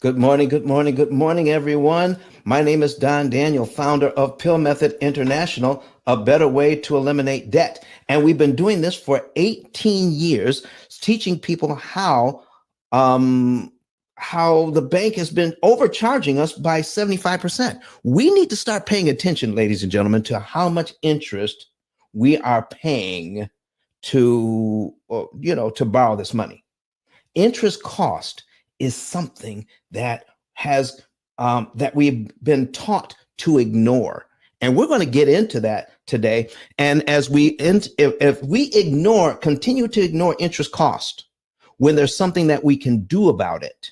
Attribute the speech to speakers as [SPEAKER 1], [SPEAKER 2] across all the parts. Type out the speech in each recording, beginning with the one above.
[SPEAKER 1] Good morning, good morning, good morning, everyone. My name is Don Daniel, founder of Pill Method International, a better way to eliminate debt. And we've been doing this for 18 years, teaching people um, how the bank has been overcharging us by 75%. We need to start paying attention, ladies and gentlemen, to how much interest we are paying to borrow this money. Interest cost is something that has that we've been taught to ignore, and we're going to get into that today. And as if we continue to ignore interest cost when there's something that we can do about it,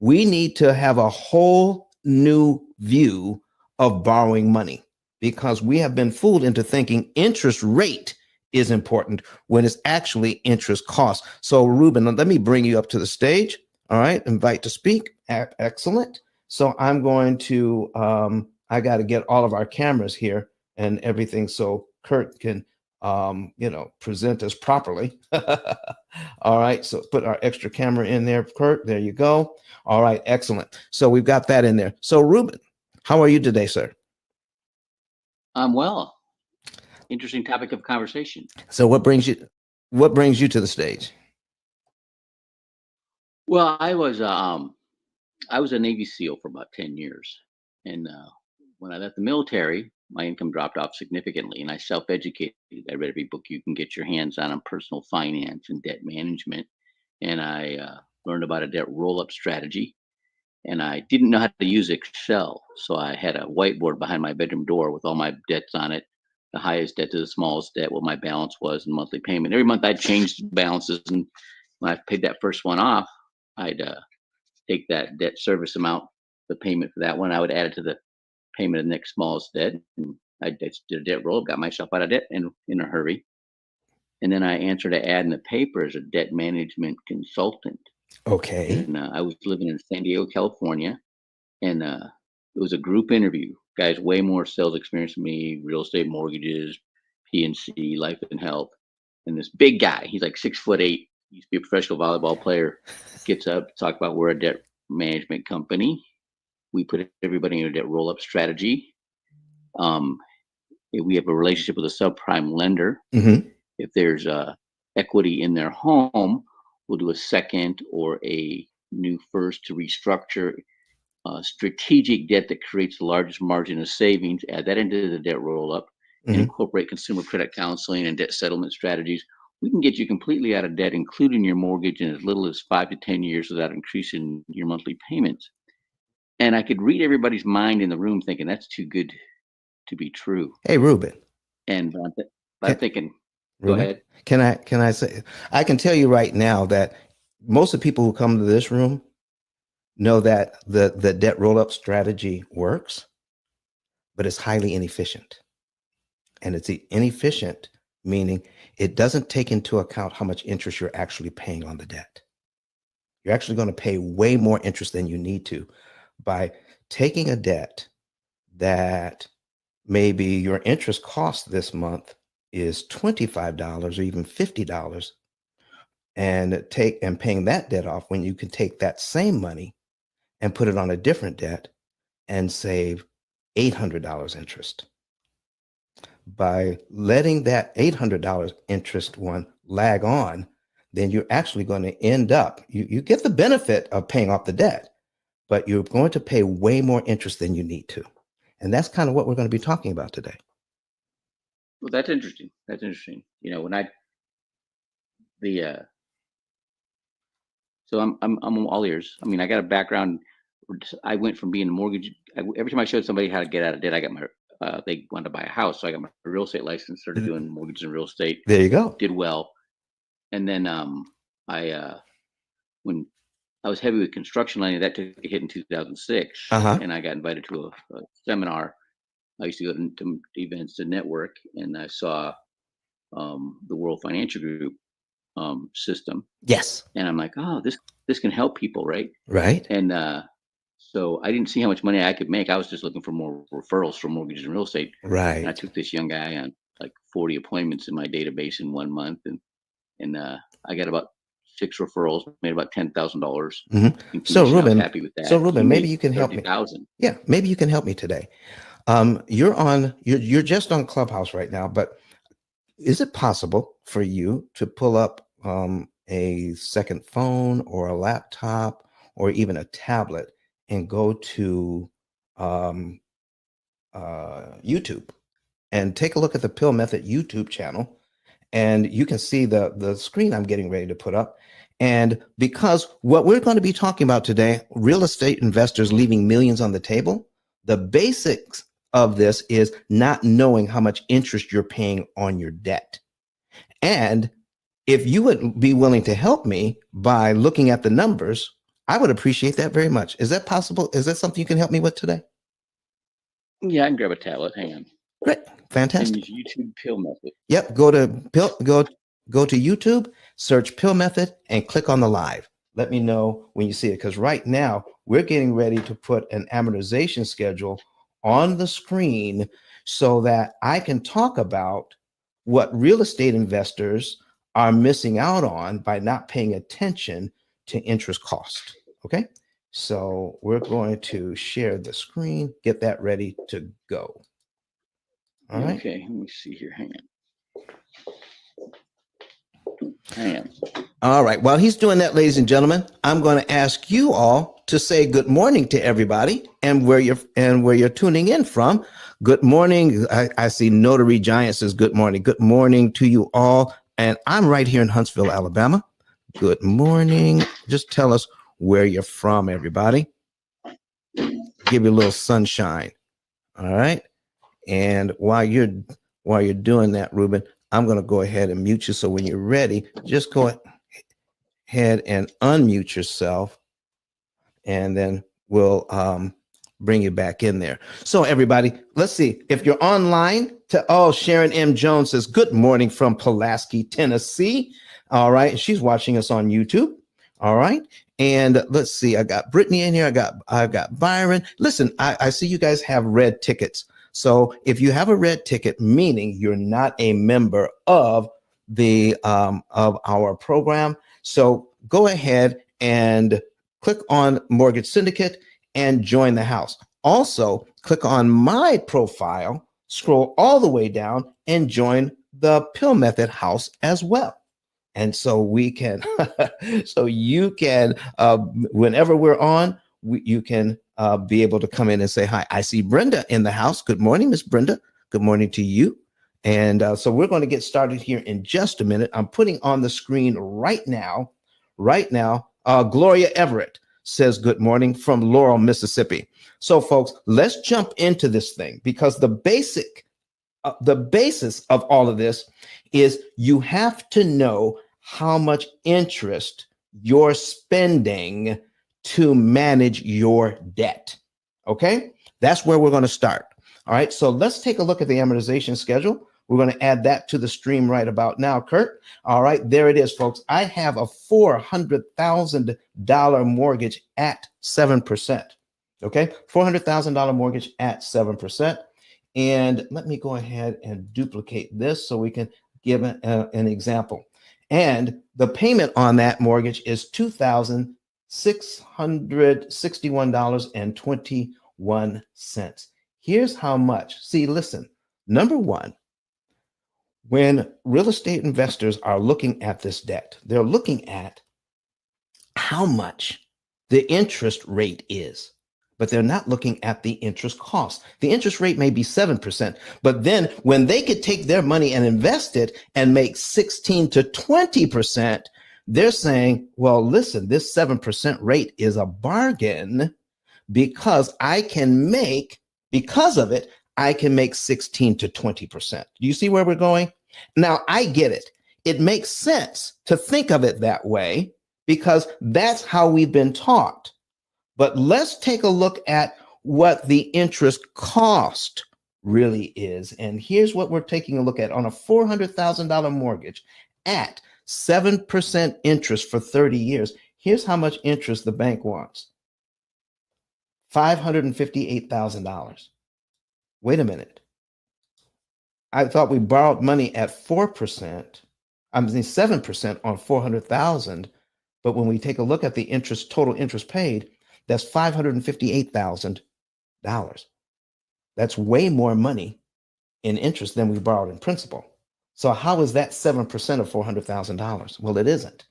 [SPEAKER 1] we need to have a whole new view of borrowing money, because we have been fooled into thinking interest rate is important when it's actually interest cost. So Ruben, let me bring you up to the stage. All right, invite to speak. Excellent. So I'm going to, I got to get all of our cameras here and everything so Kurt can, present us properly. All right, so put our extra camera in there, Kurt. There you go. All right, excellent. So we've got that in there. So Ruben, how are you today, sir?
[SPEAKER 2] I'm well. Interesting topic of conversation.
[SPEAKER 1] So what brings you to the stage?
[SPEAKER 2] Well, I was a Navy SEAL for about 10 years, and when I left the military, my income dropped off significantly, and I self-educated. I read every book you can get your hands on personal finance and debt management, and I learned about a debt roll-up strategy. And I didn't know how to use Excel, so I had a whiteboard behind my bedroom door with all my debts on it, the highest debt to the smallest debt, what my balance was, and monthly payment. Every month I'd change the balances, and when I paid that first one off, I'd take that debt service amount, the payment for that one, I would add it to the payment of the next smallest debt, and I just did a debt roll, got myself out of debt in a hurry. And then I answered an ad in the paper as a debt management consultant.
[SPEAKER 1] Okay.
[SPEAKER 2] And I was living in San Diego, California, and it was a group interview. Guys, way more sales experience than me, real estate, mortgages, PNC, life and health. And this big guy, he's like 6'8", used to be a professional volleyball player, gets up to talk about we're a debt management company. We put everybody in a debt roll-up strategy. We have a relationship with a subprime lender.
[SPEAKER 1] Mm-hmm.
[SPEAKER 2] If there's equity in their home, we'll do a second or a new first to restructure strategic debt that creates the largest margin of savings, add that into the debt roll-up, and incorporate consumer credit counseling and debt settlement strategies. We can get you completely out of debt, including your mortgage, in as little as 5 to 10 years without increasing your monthly payments. And I could read everybody's mind in the room thinking that's too good to be true.
[SPEAKER 1] Hey, Ruben.
[SPEAKER 2] And I'm thinking,
[SPEAKER 1] Ruben,
[SPEAKER 2] go ahead.
[SPEAKER 1] Can I say, I can tell you right now that most of the people who come to this room know that the debt roll-up strategy works, but it's highly inefficient. And it's inefficient, meaning it doesn't take into account how much interest you're actually paying on the debt. You're actually going to pay way more interest than you need to by taking a debt that maybe your interest cost this month is $25 or even $50, and paying that debt off, when you can take that same money and put it on a different debt and save $800 interest. By letting that $800 interest one lag on, then you're actually going to end up, you get the benefit of paying off the debt, but you're going to pay way more interest than you need to. And that's kind of what we're going to be talking about today.
[SPEAKER 2] Well, that's interesting. That's interesting. You know, when so I'm all ears. I mean, I got a background. I went from being a mortgage. Every time I showed somebody how to get out of debt, I got my. They wanted to buy a house, so I got my real estate license. Started doing mortgages and real estate.
[SPEAKER 1] There you go.
[SPEAKER 2] Did well, and then when I was heavy with construction lending, that took a hit in 2006, and I got invited to a seminar. I used to go to events to network, and I saw the World Financial Group system.
[SPEAKER 1] Yes.
[SPEAKER 2] And I'm like, oh, this can help people, right?
[SPEAKER 1] Right.
[SPEAKER 2] And so I didn't see how much money I could make. I was just looking for more referrals from mortgages and real estate.
[SPEAKER 1] Right.
[SPEAKER 2] And I took this young guy on like 40 appointments in my database in 1 month, and I got about 6 referrals, made about $10,000
[SPEAKER 1] Mhm.
[SPEAKER 2] in
[SPEAKER 1] So
[SPEAKER 2] commission. I was
[SPEAKER 1] Ruben,
[SPEAKER 2] happy with
[SPEAKER 1] so
[SPEAKER 2] that. He
[SPEAKER 1] Ruben, maybe
[SPEAKER 2] made
[SPEAKER 1] you can help me.
[SPEAKER 2] 30,000.
[SPEAKER 1] Yeah, maybe you can help me today. You're just on Clubhouse right now, but is it possible for you to pull up a second phone or a laptop or even a tablet and go to um, YouTube and take a look at the Pill Method YouTube channel? And you can see the screen I'm getting ready to put up. And because what we're going to be talking about today, real estate investors leaving millions on the table, the basics of this is not knowing how much interest you're paying on your debt. And if you would be willing to help me by looking at the numbers, I would appreciate that very much. Is that possible? Is that something you can help me with today?
[SPEAKER 2] Yeah, I can grab a tablet. Hang on.
[SPEAKER 1] Great.
[SPEAKER 2] And
[SPEAKER 1] Fantastic.
[SPEAKER 2] use YouTube Pill Method.
[SPEAKER 1] Yep. Go to YouTube, search Pill Method, and click on the live. Let me know when you see it, because right now we're getting ready to put an amortization schedule on the screen so that I can talk about what real estate investors are missing out on by not paying attention to interest cost. Okay. So we're going to share the screen, get that ready to go. All right.
[SPEAKER 2] Okay, let me see here. Hang on. Hang on.
[SPEAKER 1] All right. While he's doing that, ladies and gentlemen, I'm going to ask you all to say good morning to everybody and where you're tuning in from. Good morning. I see Notary Giant says good morning. Good morning to you all. And I'm right here in Huntsville, Alabama. Good morning. Just tell us where you're from, everybody. Give you a little sunshine. All right. And while you're doing that, Ruben, I'm going to go ahead and mute you. So when you're ready, just go ahead and unmute yourself, and then we'll bring you back in there. So everybody, let's see if you're online. Sharon M. Jones says good morning from Pulaski, Tennessee. All right, she's watching us on YouTube. All right, and let's see. I got Brittany in here. I got Byron. Listen, I see you guys have red tickets. So if you have a red ticket, meaning you're not a member of the of our program, so go ahead and click on Mortgage Syndicate and join the house. Also, click on my profile, scroll all the way down, and join the Pill Method house as well. And so we can, so you can, whenever we're on, you can be able to come in and say hi. I see Brenda in the house. Good morning, Miss Brenda. Good morning to you. And so we're going to get started here in just a minute. I'm putting on the screen right now. Gloria Everett says good morning from Laurel, Mississippi. So, folks, let's jump into this thing, because the basis of all of this is you have to know how much interest you're spending to manage your debt. Okay, that's where we're going to start. All right, so let's take a look at the amortization schedule. We're going to add that to the stream right about now, Kurt. All right, there it is, folks. I have a $400,000 mortgage at 7%. Okay, $400,000 mortgage at 7%. And let me go ahead and duplicate this so we can give an example. And the payment on that mortgage is $2,661.21. Here's how much. See, listen, number one, when real estate investors are looking at this debt, they're looking at how much the interest rate is, but they're not looking at the interest cost. The interest rate may be 7%, but then when they could take their money and invest it and make 16 to 20%, they're saying, well, listen, this 7% rate is a bargain, because because of it, I can make 16 to 20%. Do you see where we're going? Now, I get it. It makes sense to think of it that way because that's how we've been taught. But let's take a look at what the interest cost really is. And here's what we're taking a look at on a $400,000 mortgage at 7% interest for 30 years. Here's how much interest the bank wants. $558,000. Wait a minute. I thought we borrowed money at 4%. I'm saying 7% on 400,000. But when we take a look at the interest, total interest paid, that's $558,000. That's way more money in interest than we borrowed in principal. So how is that 7% of $400,000? Well, it isn't.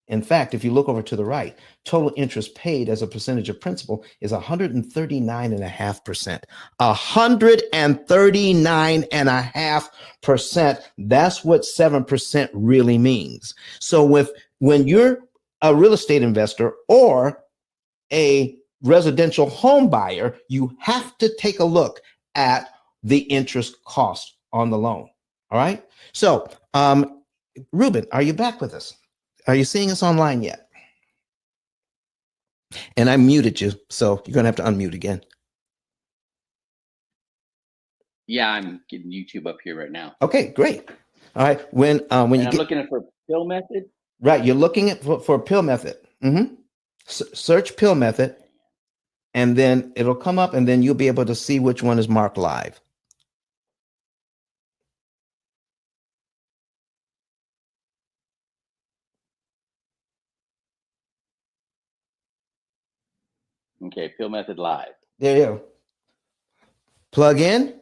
[SPEAKER 1] In fact, if you look over to the right, total interest paid as a percentage of principal is 139.5%. 139.5%. That's what 7% really means. So when you're a real estate investor or a residential home buyer, you have to take a look at the interest cost on the loan. All right. So, Ruben, are you back with us? Are you seeing us online yet? And I muted you, so you're going to have to unmute again.
[SPEAKER 2] Yeah, I'm getting YouTube up here right now.
[SPEAKER 1] Okay, great. All right. When
[SPEAKER 2] I'm looking for P.I.L.L method.
[SPEAKER 1] Right, you're looking at for P.I.L.L method. Search P.I.L.L method, and then it'll come up, and then you'll be able to see which one is marked live.
[SPEAKER 2] Okay, P.I.L.L method live.
[SPEAKER 1] There you go. Plug in,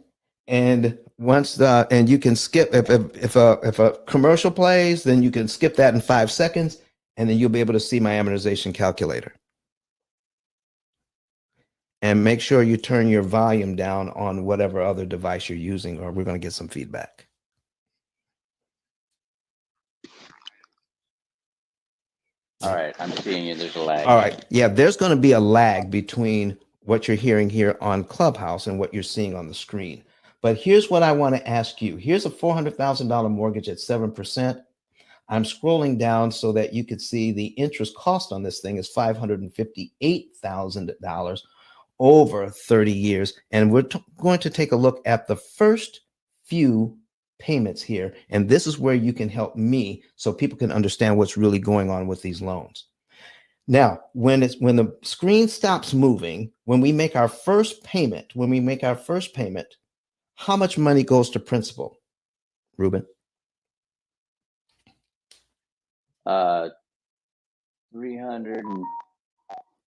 [SPEAKER 1] and and you can skip if a commercial plays, then you can skip that in 5 seconds, and then you'll be able to see my amortization calculator. And make sure you turn your volume down on whatever other device you're using, or we're going to get some feedback.
[SPEAKER 2] All right, I'm seeing you. There's a lag.
[SPEAKER 1] All right. Yeah, there's going to be a lag between what you're hearing here on Clubhouse and what you're seeing on the screen. But here's what I want to ask you. Here's a $400,000 mortgage at 7%. I'm scrolling down so that you could see the interest cost on this thing is $558,000 over 30 years. And we're going to take a look at the first few payments here. And this is where you can help me so people can understand what's really going on with these loans. Now, when the screen stops moving, when we make our first payment, how much money goes to principal, Ruben?
[SPEAKER 2] 300 and,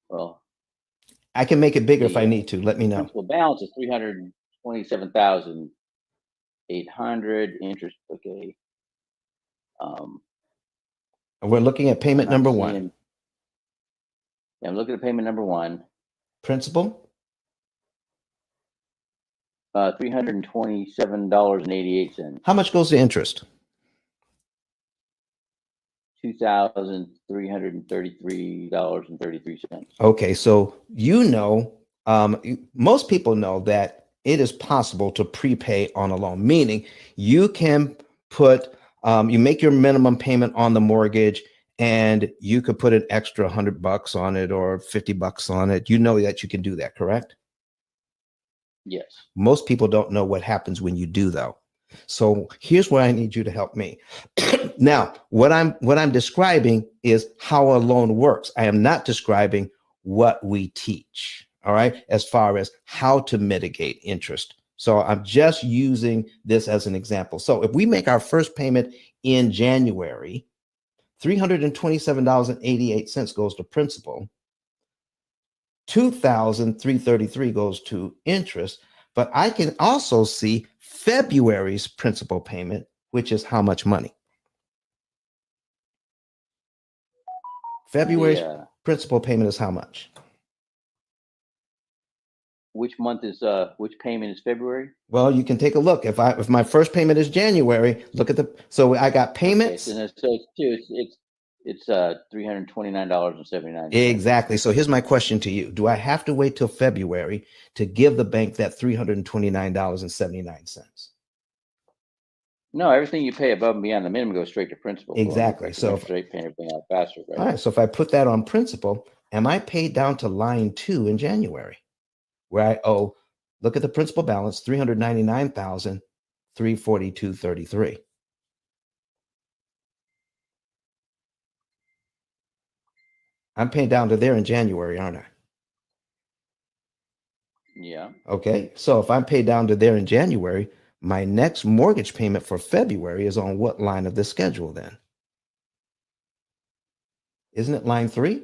[SPEAKER 2] well,
[SPEAKER 1] I can make it bigger if I need to. Let me know.
[SPEAKER 2] Principal balance is 327,800. Interest, okay.
[SPEAKER 1] We're looking at payment number one.
[SPEAKER 2] Yeah, I'm looking at payment number one.
[SPEAKER 1] Principal?
[SPEAKER 2] $327.88.
[SPEAKER 1] How much goes to interest?
[SPEAKER 2] $2,333.33.
[SPEAKER 1] Okay, so most people know that it is possible to prepay on a loan, meaning you can put, you make your minimum payment on the mortgage, and you could put an extra $100 on it or $50 on it. You know that you can do that, correct?
[SPEAKER 2] Yes.
[SPEAKER 1] Most people don't know what happens when you do, though. So here's where I need you to help me. Now, what I'm describing is how a loan works. I am not describing what we teach, all right, as far as how to mitigate interest. So I'm just using this as an example. So if we make our first payment in January, $327.88 goes to principal, $2,333 goes to interest, but I can also see February's principal payment, which is how much money? February's principal payment is how much?
[SPEAKER 2] Which month is which payment is February?
[SPEAKER 1] Well, you can take a look. If my first payment is January, look at so I got payments.
[SPEAKER 2] Okay, so it's $329.79.
[SPEAKER 1] Exactly. So here's my question to you. Do I have to wait till February to give the bank that $329.79?
[SPEAKER 2] No, everything you pay above and beyond the minimum goes straight to principal.
[SPEAKER 1] Exactly. So
[SPEAKER 2] straight paying everything out faster, right?
[SPEAKER 1] All right. So if I put that on principal, am I paid down to line 2 in January, where I owe, look at the principal balance, $399,342.33. I'm paid down to there in January, aren't I?
[SPEAKER 2] Yeah.
[SPEAKER 1] Okay. So if I'm paid down to there in January, my next mortgage payment for February is on what line of the schedule then? Isn't it line 3?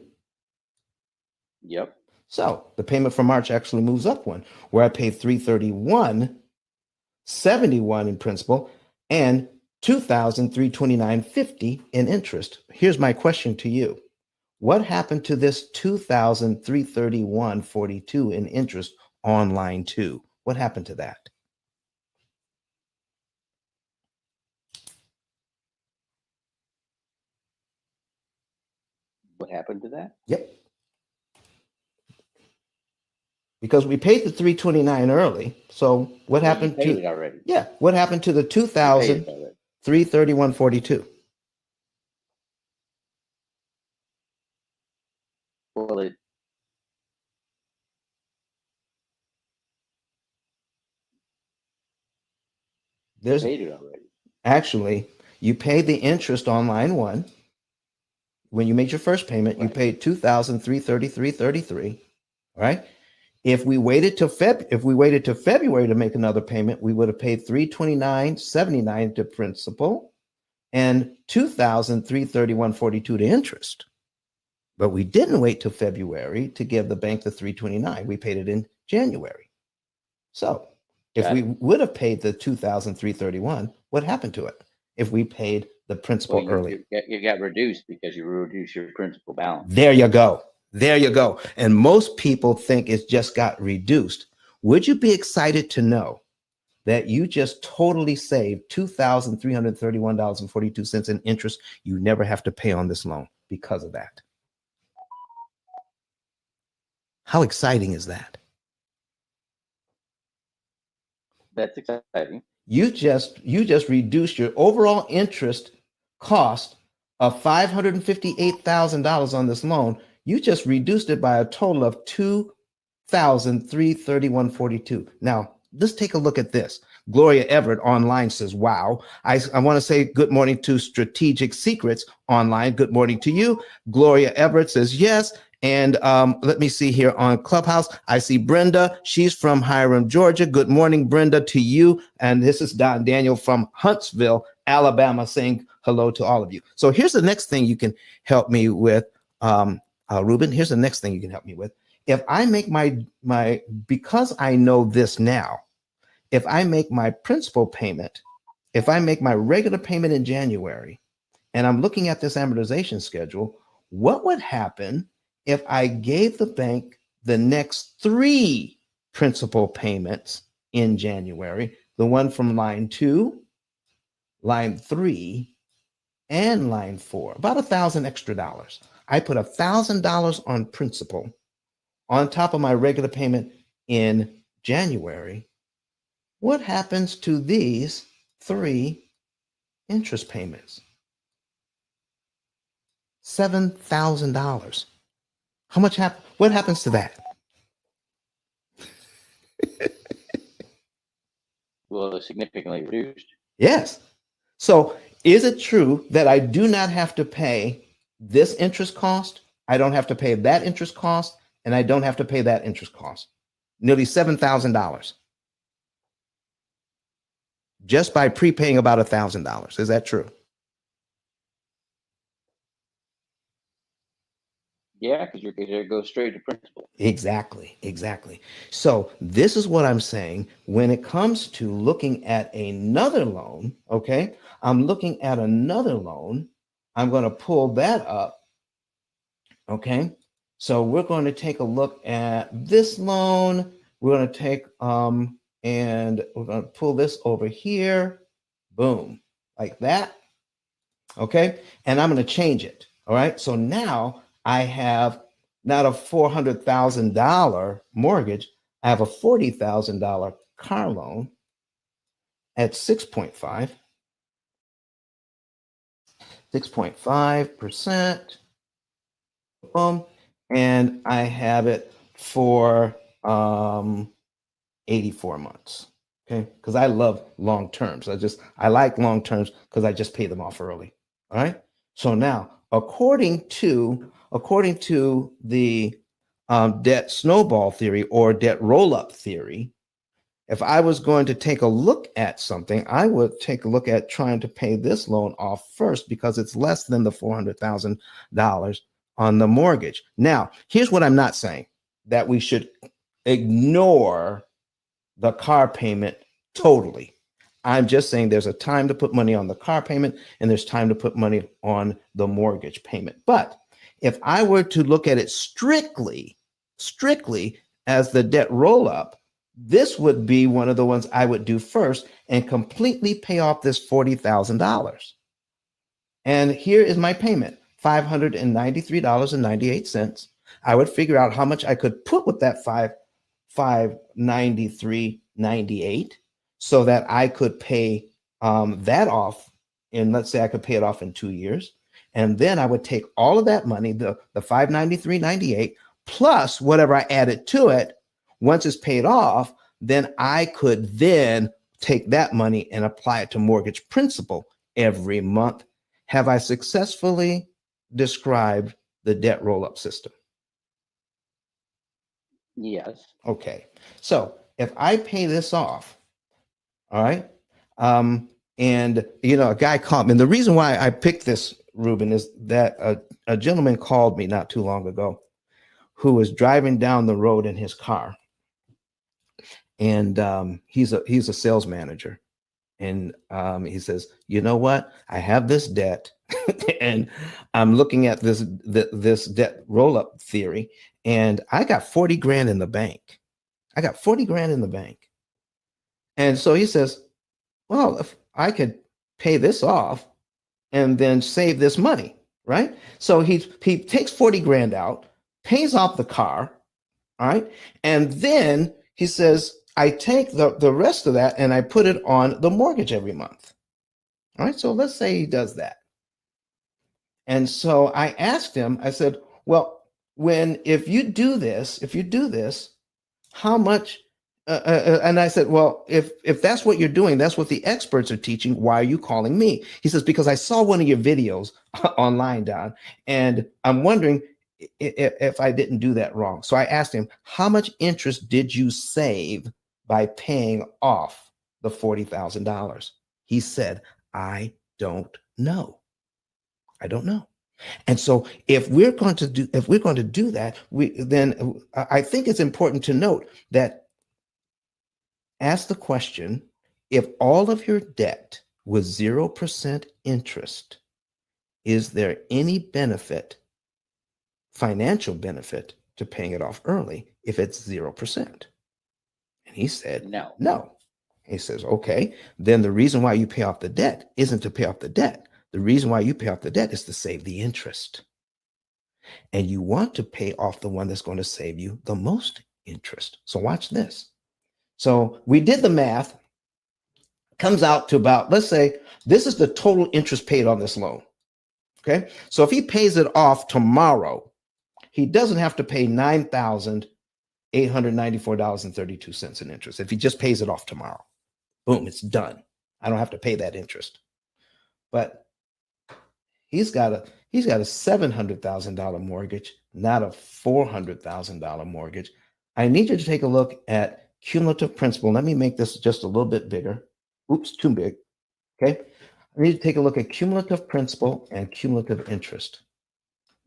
[SPEAKER 2] Yep.
[SPEAKER 1] So the payment for March actually moves up one, where I paid $331.71 in principal and $2,329.50 in interest. Here's my question to you. What happened to this $2,331.42 in interest on line 2? What happened to that?
[SPEAKER 2] What happened to that?
[SPEAKER 1] Yep. Because we paid the $329 early. So what
[SPEAKER 2] Well,
[SPEAKER 1] happened
[SPEAKER 2] you paid
[SPEAKER 1] to
[SPEAKER 2] it already.
[SPEAKER 1] Yeah, what happened to the
[SPEAKER 2] You paid it already.
[SPEAKER 1] $2,331.42?
[SPEAKER 2] Well, you
[SPEAKER 1] There's
[SPEAKER 2] paid it already.
[SPEAKER 1] actually, you paid the interest on line 1. When you made your first payment, you
[SPEAKER 2] Right.
[SPEAKER 1] paid $2,333.33, right? If we waited till February to make another payment, we would have paid $329.79 to principal and $2,331.42 to interest. But we didn't wait till February to give the bank the $329. We paid it in January. So if we would have paid the $2,331, what happened to it? If we paid the
[SPEAKER 2] Well,
[SPEAKER 1] principal early.
[SPEAKER 2] you got reduced because you reduced your principal balance.
[SPEAKER 1] There you go. There you go. And most people think it's just got reduced. Would you be excited to know that you just totally saved $2,331.42 in interest you never have to pay on this loan because of that? How exciting is that?
[SPEAKER 2] That's exciting.
[SPEAKER 1] You just reduced your overall interest cost of $558,000 on this loan. You just reduced it by a total of $2,331.42. Now, let's take a look at this. Gloria Everett online says, wow. I want to say good morning to Strategic Secrets online. Good morning to you. Gloria Everett says, yes. And let me see here on Clubhouse. I see Brenda. She's from Hiram, Georgia. Good morning, Brenda, to you. And this is Don Daniel from Huntsville, Alabama, saying hello to all of you. So here's the next thing you can help me with, Ruben. Here's the next thing you can help me with. If I make because I know this now, if I make my principal payment, if I make my regular payment in January, and I'm looking at this amortization schedule, what would happen if I gave the bank the next 3 principal payments in January, the one from line 2, line 3, and line 4, about $1,000 extra dollars. I put $1,000 on principal on top of my regular payment in January. What happens to these 3 interest payments? $7,000. How much what happens to that?
[SPEAKER 2] Well, it's significantly reduced.
[SPEAKER 1] Yes. So is it true that I do not have to pay this interest cost? I don't have to pay that interest cost, and I don't have to pay that interest cost. Nearly $7,000 just by prepaying about $1,000. Is that true?
[SPEAKER 2] Yeah, because it goes straight to principal.
[SPEAKER 1] Exactly. So this is what I'm saying when it comes to looking at another loan. Okay, I'm looking at another loan. I'm going to pull that up. Okay, so we're going to take a look at this loan. We're going to take and we're going to pull this over here. Boom, like that. Okay, and I'm going to change it. All right, so now I have not a $400,000 mortgage. I have a $40,000 car loan at 6.5%. Boom, and I have it for 84 months. Okay, because I love long terms. I like long terms because I just pay them off early. All right. So now, according to the debt snowball theory or debt roll up theory, if I was going to take a look at something, I would take a look at trying to pay this loan off first because it's less than the $400,000 on the mortgage. Now, here's what I'm not saying, that we should ignore the car payment totally. I'm just saying there's a time to put money on the car payment and there's time to put money on the mortgage payment. But if I were to look at it strictly as the debt roll up, this would be one of the ones I would do first and completely pay off this $40,000. And here is my payment, $593.98. I would figure out how much I could put with that 593.98 so that I could pay that off in, let's say I could pay it off in 2 years. And then I would take all of that money, the 593.98 plus whatever I added to it. Once it's paid off, then I could then take that money and apply it to mortgage principal every month. Have I successfully described the debt roll-up system?
[SPEAKER 2] Yes.
[SPEAKER 1] Okay. So if I pay this off, all right, and a guy called me, and the reason why I picked this, Ruben, is that a gentleman called me not too long ago who was driving down the road in his car, and he's a sales manager, and he says, "You know what? I have this debt, and I'm looking at this debt roll up theory, and I got 40 grand in the bank. I got 40 grand in the bank." And so he says, "Well, if I could pay this off and then save this money, right?" So he takes 40 grand out, pays off the car, all right, and then he says, "I take the rest of that and I put it on the mortgage every month." All right, so let's say he does that. And so I asked him, I said, "Well, if you do this, how much?" And I said, "Well, if that's what you're doing, that's what the experts are teaching. Why are you calling me?" He says, "Because I saw one of your videos online, Don, and I'm wondering if I didn't do that wrong." So I asked him, "How much interest did you save by paying off the $40,000? He said, "I don't know. I don't know." And so if we're going to do that, I think it's important to note that, ask the question, if all of your debt was 0% interest, is there any financial benefit to paying it off early if it's 0%? And he said,
[SPEAKER 2] No.
[SPEAKER 1] no. He says, okay, then the reason why you pay off the debt isn't to pay off the debt. The reason why you pay off the debt is to save the interest. And you want to pay off the one that's going to save you the most interest. So watch this. So we did the math, comes out to about, let's say this is the total interest paid on this loan. Okay. So if he pays it off tomorrow, he doesn't have to pay $9,894.32 in interest. If he just pays it off tomorrow, boom, it's done. I don't have to pay that interest. But he's got a $700,000 mortgage, not a $400,000 mortgage. I need you to take a look at cumulative principal. Let me make this just a little bit bigger. Oops, too big. Okay. I need to take a look at cumulative principal and cumulative interest.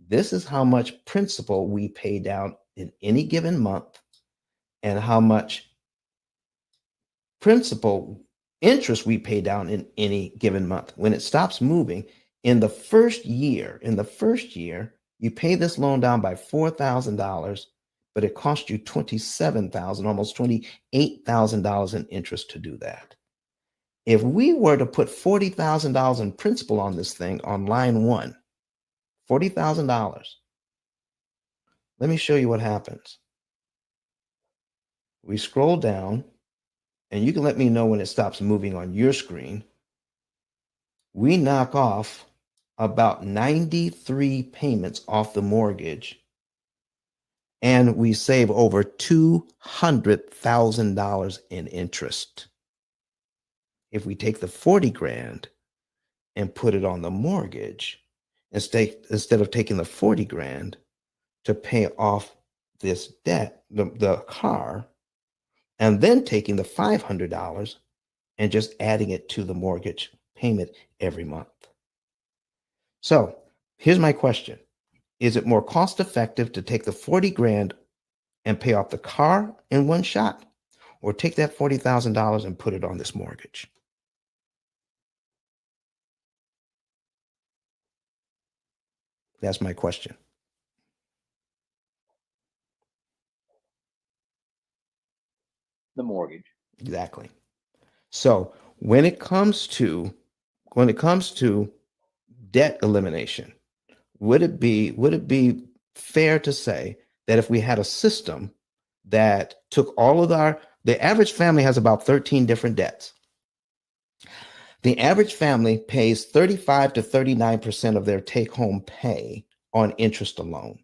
[SPEAKER 1] This is how much principal we pay down in any given month and how much principal interest we pay down in any given month. When it stops moving, in the first year, you pay this loan down by $4,000, but it costs you $27,000, almost $28,000 in interest to do that. If we were to put $40,000 in principal on this thing on line one, $40,000, let me show you what happens. We scroll down, and you can let me know when it stops moving on your screen. We knock off about 93 payments off the mortgage, and we save over $200,000 in interest. If we take the 40 grand and put it on the mortgage, instead of taking the 40 grand to pay off this debt, the car, and then taking the $500 and just adding it to the mortgage payment every month. So here's my question. Is it more cost effective to take the 40 grand and pay off the car in one shot, or take that $40,000 and put it on this mortgage? That's my question.
[SPEAKER 2] The mortgage.
[SPEAKER 1] Exactly. So when it comes to debt elimination, would it be fair to say that if we had a system that took all of the average family has about 13 different debts. The average family pays 35 to 39% of their take home pay on interest alone.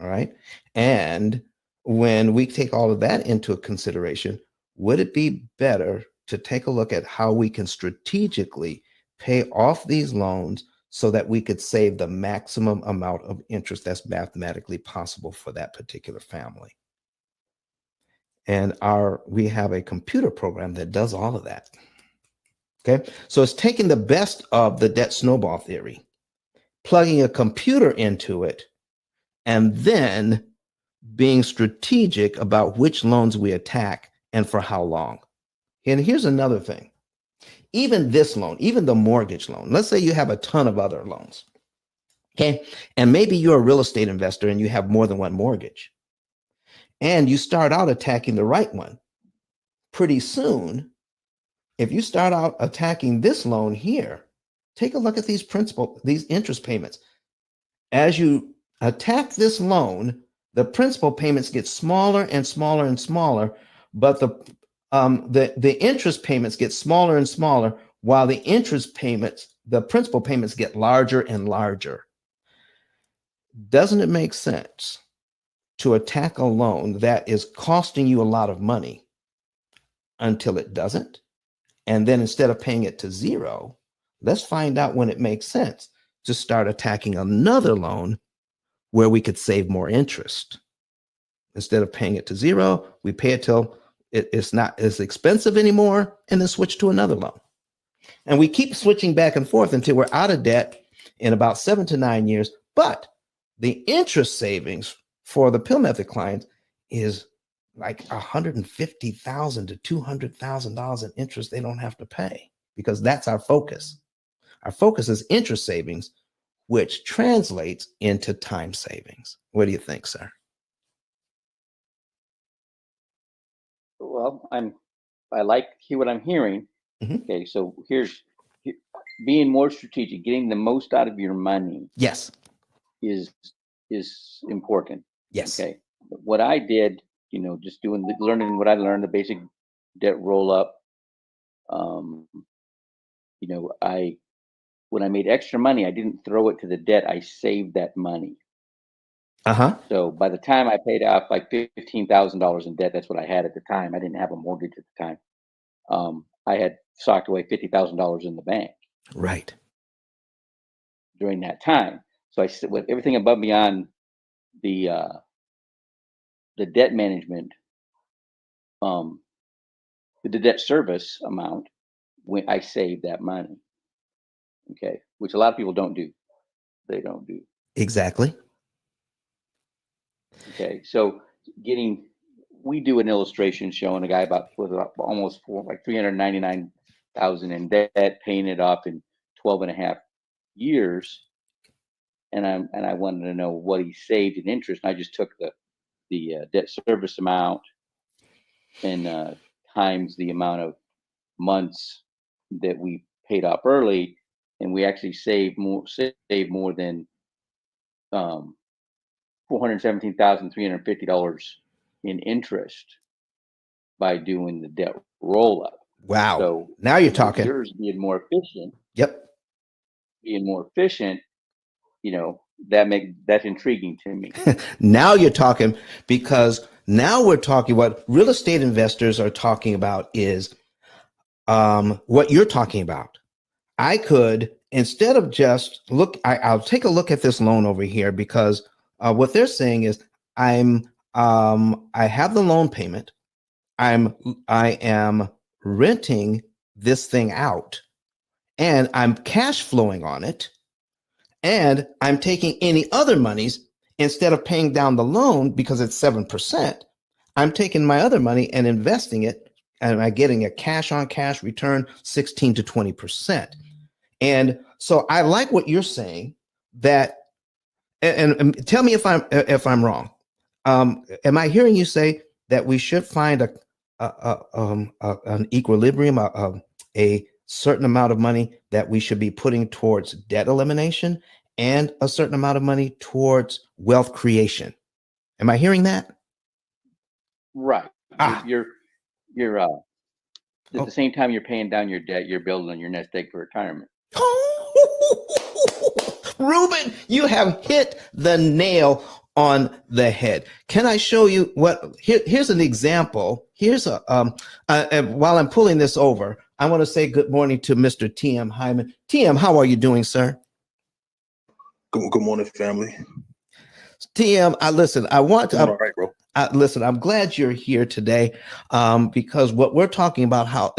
[SPEAKER 1] All right. And when we take all of that into consideration, would it be better to take a look at how we can strategically pay off these loans so that we could save the maximum amount of interest that's mathematically possible for that particular family? And we have a computer program that does all of that. Okay. So it's taking the best of the debt snowball theory, plugging a computer into it, and then being strategic about which loans we attack and for how long. And here's another thing. Even this loan, even the mortgage loan, let's say you have a ton of other loans. Okay. And maybe you're a real estate investor and you have more than one mortgage. And you start out attacking the right one. Pretty soon, if you start out attacking this loan here, take a look at these interest payments. As you attack this loan, the principal payments get smaller and smaller and smaller, but the interest payments get smaller and smaller, while the principal payments get larger and larger. Doesn't it make sense to attack a loan that is costing you a lot of money until it doesn't? And then instead of paying it to zero, let's find out when it makes sense to start attacking another loan where we could save more interest. Instead of paying it to zero, we pay it till it's not as expensive anymore, and then switch to another loan. And we keep switching back and forth until we're out of debt in about 7 to 9 years. But the interest savings for the P.I.L.L method clients is like $150,000 to $200,000 in interest they don't have to pay, because that's our focus. Our focus is interest savings, which translates into time savings. What do you think, sir?
[SPEAKER 2] Well, I like what I'm hearing.
[SPEAKER 1] Mhm.
[SPEAKER 2] Okay, so being more strategic, getting the most out of your money
[SPEAKER 1] Yes.
[SPEAKER 2] is important.
[SPEAKER 1] Yes.
[SPEAKER 2] Okay, what I did, just learning what I learned, the basic debt roll up. I when I made extra money, I didn't throw it to the debt. I saved that money.
[SPEAKER 1] Uh-huh.
[SPEAKER 2] So by the time I paid off like $15,000 in debt, that's what I had at the time. I didn't have a mortgage at the time. I had socked away $50,000 in the bank
[SPEAKER 1] Right.
[SPEAKER 2] during that time. So I said, with everything above and beyond the debt management, um, the debt service amount, when I saved that money. Okay, which a lot of people don't do. They don't do.
[SPEAKER 1] Exactly.
[SPEAKER 2] Okay, so getting we do an illustration showing a guy with almost like 399,000 in debt, paying it off in 12 and a half years, and I wanted to know what he saved in interest. And I just took the debt service amount and times the amount of months that we paid off early, and we actually saved more than $417,350 in interest by doing the debt roll up.
[SPEAKER 1] Wow.
[SPEAKER 2] So,
[SPEAKER 1] Now you're
[SPEAKER 2] with
[SPEAKER 1] talking.
[SPEAKER 2] yours
[SPEAKER 1] Yep.
[SPEAKER 2] being more efficient, that's intriguing to me.
[SPEAKER 1] Now you're talking, because now we're talking, what real estate investors are talking about is what you're talking about. I could, instead of just I'll take a look at this loan over here, because what they're saying is I have the loan payment. I am renting this thing out, and I'm cash flowing on it. And I'm taking any other monies instead of paying down the loan because it's 7%. I'm taking my other money and investing it, and I'm getting a cash on cash return 16 to 20%. And so I like what you're saying that, and tell me if I'm wrong. Am I hearing you say that we should find an equilibrium, a certain amount of money that we should be putting towards debt elimination and a certain amount of money towards wealth creation? Am I hearing that?
[SPEAKER 2] Right.
[SPEAKER 1] Ah,
[SPEAKER 2] You're at the
[SPEAKER 1] oh.
[SPEAKER 2] same time you're paying down your debt, you're building your nest egg for retirement.
[SPEAKER 1] Ruben, you have hit the nail on the head. Can I show you what? Here's an example. Here's while I'm pulling this over, I want to say good morning to Mr. T.M. Hyman. T.M., how are you doing, sir?
[SPEAKER 3] Good morning, family.
[SPEAKER 1] T.M., listen, I want to.
[SPEAKER 3] All right, bro.
[SPEAKER 1] Listen, I'm glad you're here today, because what we're talking about how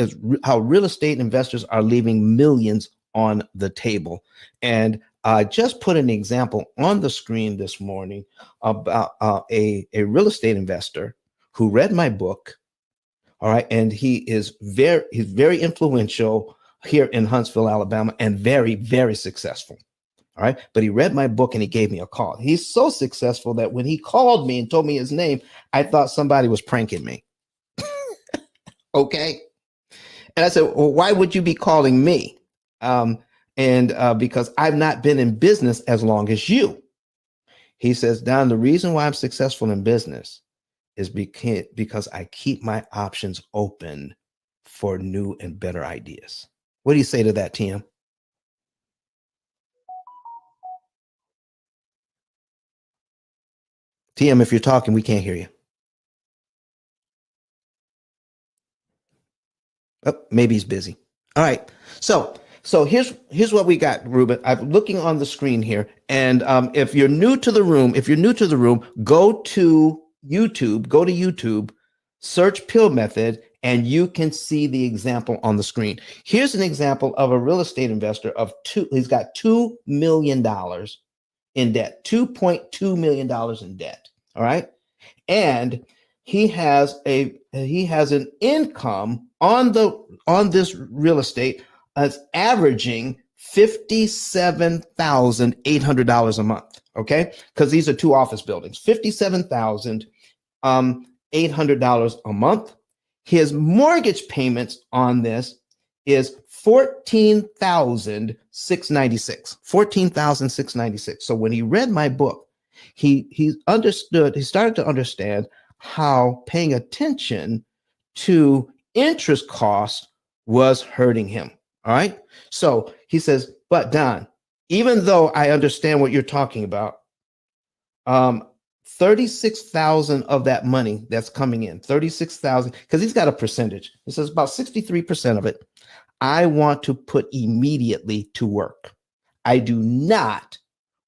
[SPEAKER 1] real estate investors are leaving millions on the table. And I just put an example on the screen this morning about a real estate investor who read my book. All right, and he's very influential here in Huntsville, Alabama, and very, very successful. All right. But he read my book and he gave me a call. He's so successful that when he called me and told me his name, I thought somebody was pranking me. Okay. And I said, well, why would you be calling me? And because I've not been in business as long as you. He says, Don, the reason why I'm successful in business is because I keep my options open for new and better ideas. What do you say to that, Tim? TM, if you're talking, we can't hear you. Oh, maybe he's busy. All right. So here's what we got, Ruben. I'm looking on the screen here, and if you're new to the room, go to YouTube. Go to YouTube, search P.I.L.L method, and you can see the example on the screen. Here's an example of a real estate investor of two. He's got $2 million in debt, $2.2 million in debt. All right. And he has an income on this real estate as averaging $57,800 a month. Okay, because these are two office buildings, $57,800 a month. His mortgage payments on this is $14,696. So when he read my book, he started to understand how paying attention to interest costs was hurting him. All right. So he says, but Don, even though I understand what you're talking about, 36,000 of that money that's coming in, 36,000, because he's got a percentage. He says about 63% of it, I want to put immediately to work. I do not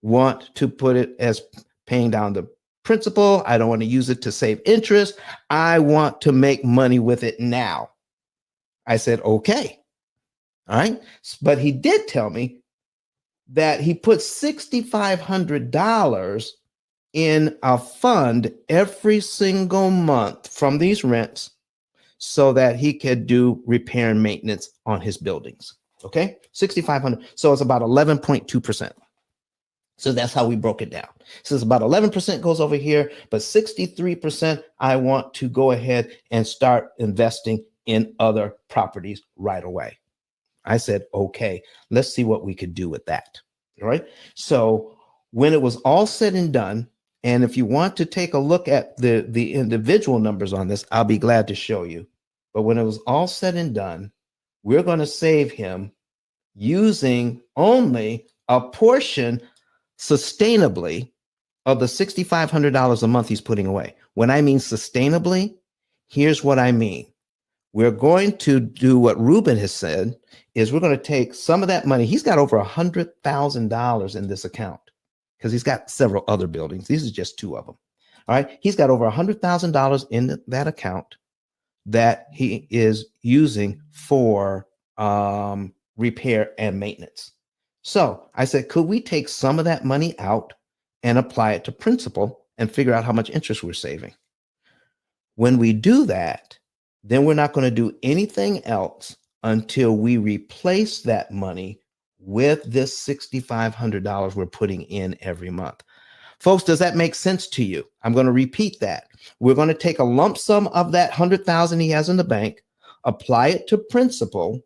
[SPEAKER 1] want to put it as paying down the principal. I don't want to use it to save interest. I want to make money with it now. I said, okay. All right. But he did tell me that he put $6,500 in a fund every single month from these rents so that he could do repair and maintenance on his buildings. Okay. 6,500. So it's about 11.2%. So that's how we broke it down. So it's about 11% goes over here, but 63% I want to go ahead and start investing in other properties right away. I said, okay, let's see what we could do with that. All right. So when it was all said and done, and if you want to take a look at the individual numbers on this, I'll be glad to show you. But when it was all said and done, we're going to save him using only a portion sustainably of the $6,500 a month he's putting away. When I mean sustainably, here's what I mean. We're going to do what Ruben has said is we're going to take some of that money. He's got over $100,000 in this account because he's got several other buildings. These are just two of them. All right. He's got over $100,000 in that account that he is using for repair and maintenance. So I said, could we take some of that money out and apply it to principal and figure out how much interest we're saving? When we do that, then we're not going to do anything else until we replace that money with this $6,500 we're putting in every month. Folks, does that make sense to you? I'm going to repeat that. We're going to take a lump sum of that 100,000 he has in the bank, apply it to principal,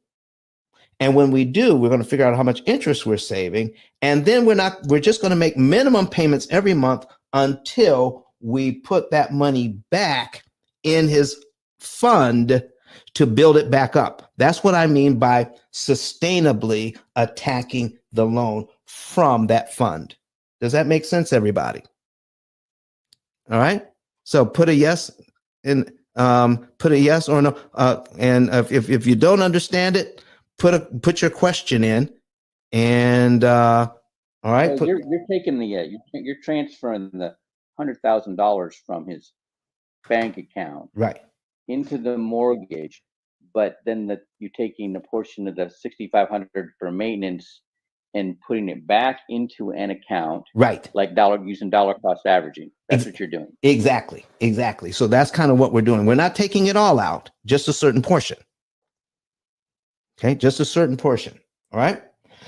[SPEAKER 1] and when we do, we're going to figure out how much interest we're saving. And then we're just going to make minimum payments every month until we put that money back in his fund to build it back up. That's what I mean by sustainably attacking the loan from that fund. Does that make sense, everybody? All right. So put a yes in, put a yes or no. And if you don't understand it, put your question in, and all right.
[SPEAKER 2] So you're taking the you're transferring the $100,000 from his bank account
[SPEAKER 1] Right.
[SPEAKER 2] into the mortgage, but then you're taking a portion of the 6,500 for maintenance and putting it back into an account,
[SPEAKER 1] Right.
[SPEAKER 2] like using dollar cost averaging. That's what you're doing.
[SPEAKER 1] Exactly. So that's kind of what we're doing. We're not taking it all out, just a certain portion. Okay, just a certain portion. All right.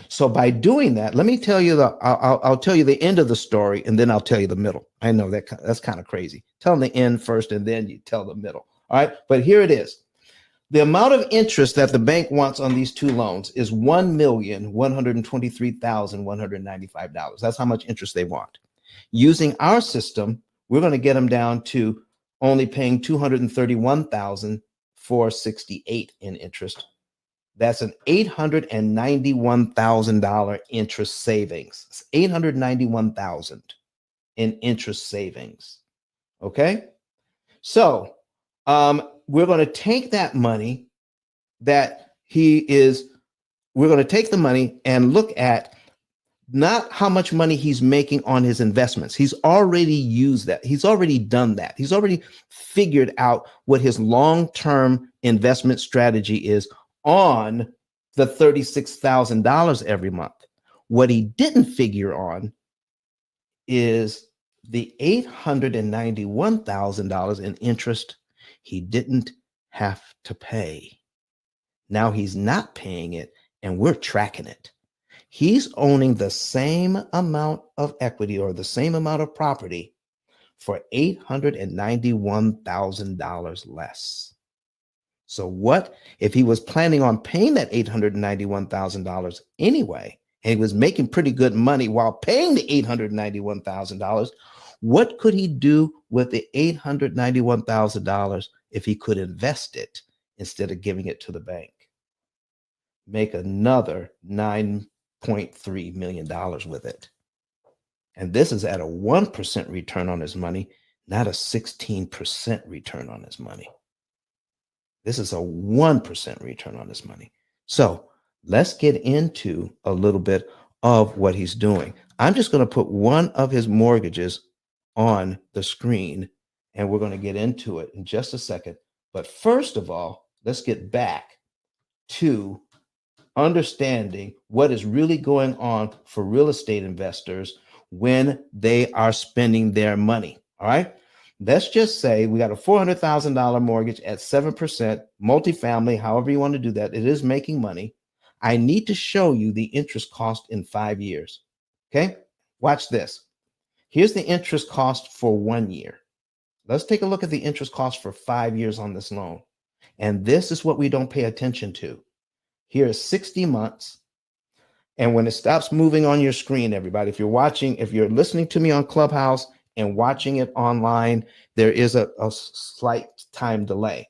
[SPEAKER 1] So by doing that, let me tell you I'll tell you the end of the story, and then I'll tell you the middle. I know that's kind of crazy. Tell them the end first, and then you tell the middle. All right. But here it is. The amount of interest that the bank wants on these two loans is $1,123,195. That's how much interest they want. Using our system, we're going to get them down to only paying $231,468 in interest. That's an $891,000 interest savings. It's $891,000 in interest savings. Okay, so we're going to take that money that we're going to take the money and look at not how much money he's making on his investments. He's already used that. He's already done that. He's already figured out what his long-term investment strategy is on the $36,000 every month. What he didn't figure on is the $891,000 in interest he didn't have to pay. Now he's not paying it, and we're tracking it. He's owning the same amount of equity or the same amount of property for $891,000 less. So what if he was planning on paying that $891,000 anyway, and he was making pretty good money while paying the $891,000? What could he do with the $891,000 if he could invest it instead of giving it to the bank? Make another $9.3 million with it. And this is at a 1% return on his money, not a 16% return on his money. This is a 1% return on his money. So let's get into a little bit of what he's doing. I'm just going to put one of his mortgages on the screen, and we're going to get into it in just a second. But first of all, let's get back to understanding what is really going on for real estate investors when they are spending their money. All right. Let's just say we got a $400,000 mortgage at 7%, multifamily, however you want to do that. It is making money. I need to show you the interest cost in 5 years. Okay. Watch this. Here's the interest cost for 1 year. Let's take a look at the interest cost for 5 years on this loan. And this is what we don't pay attention to. Here is 60 months. And when it stops moving on your screen, everybody, if you're listening to me on Clubhouse and watching it online, there is a slight time delay.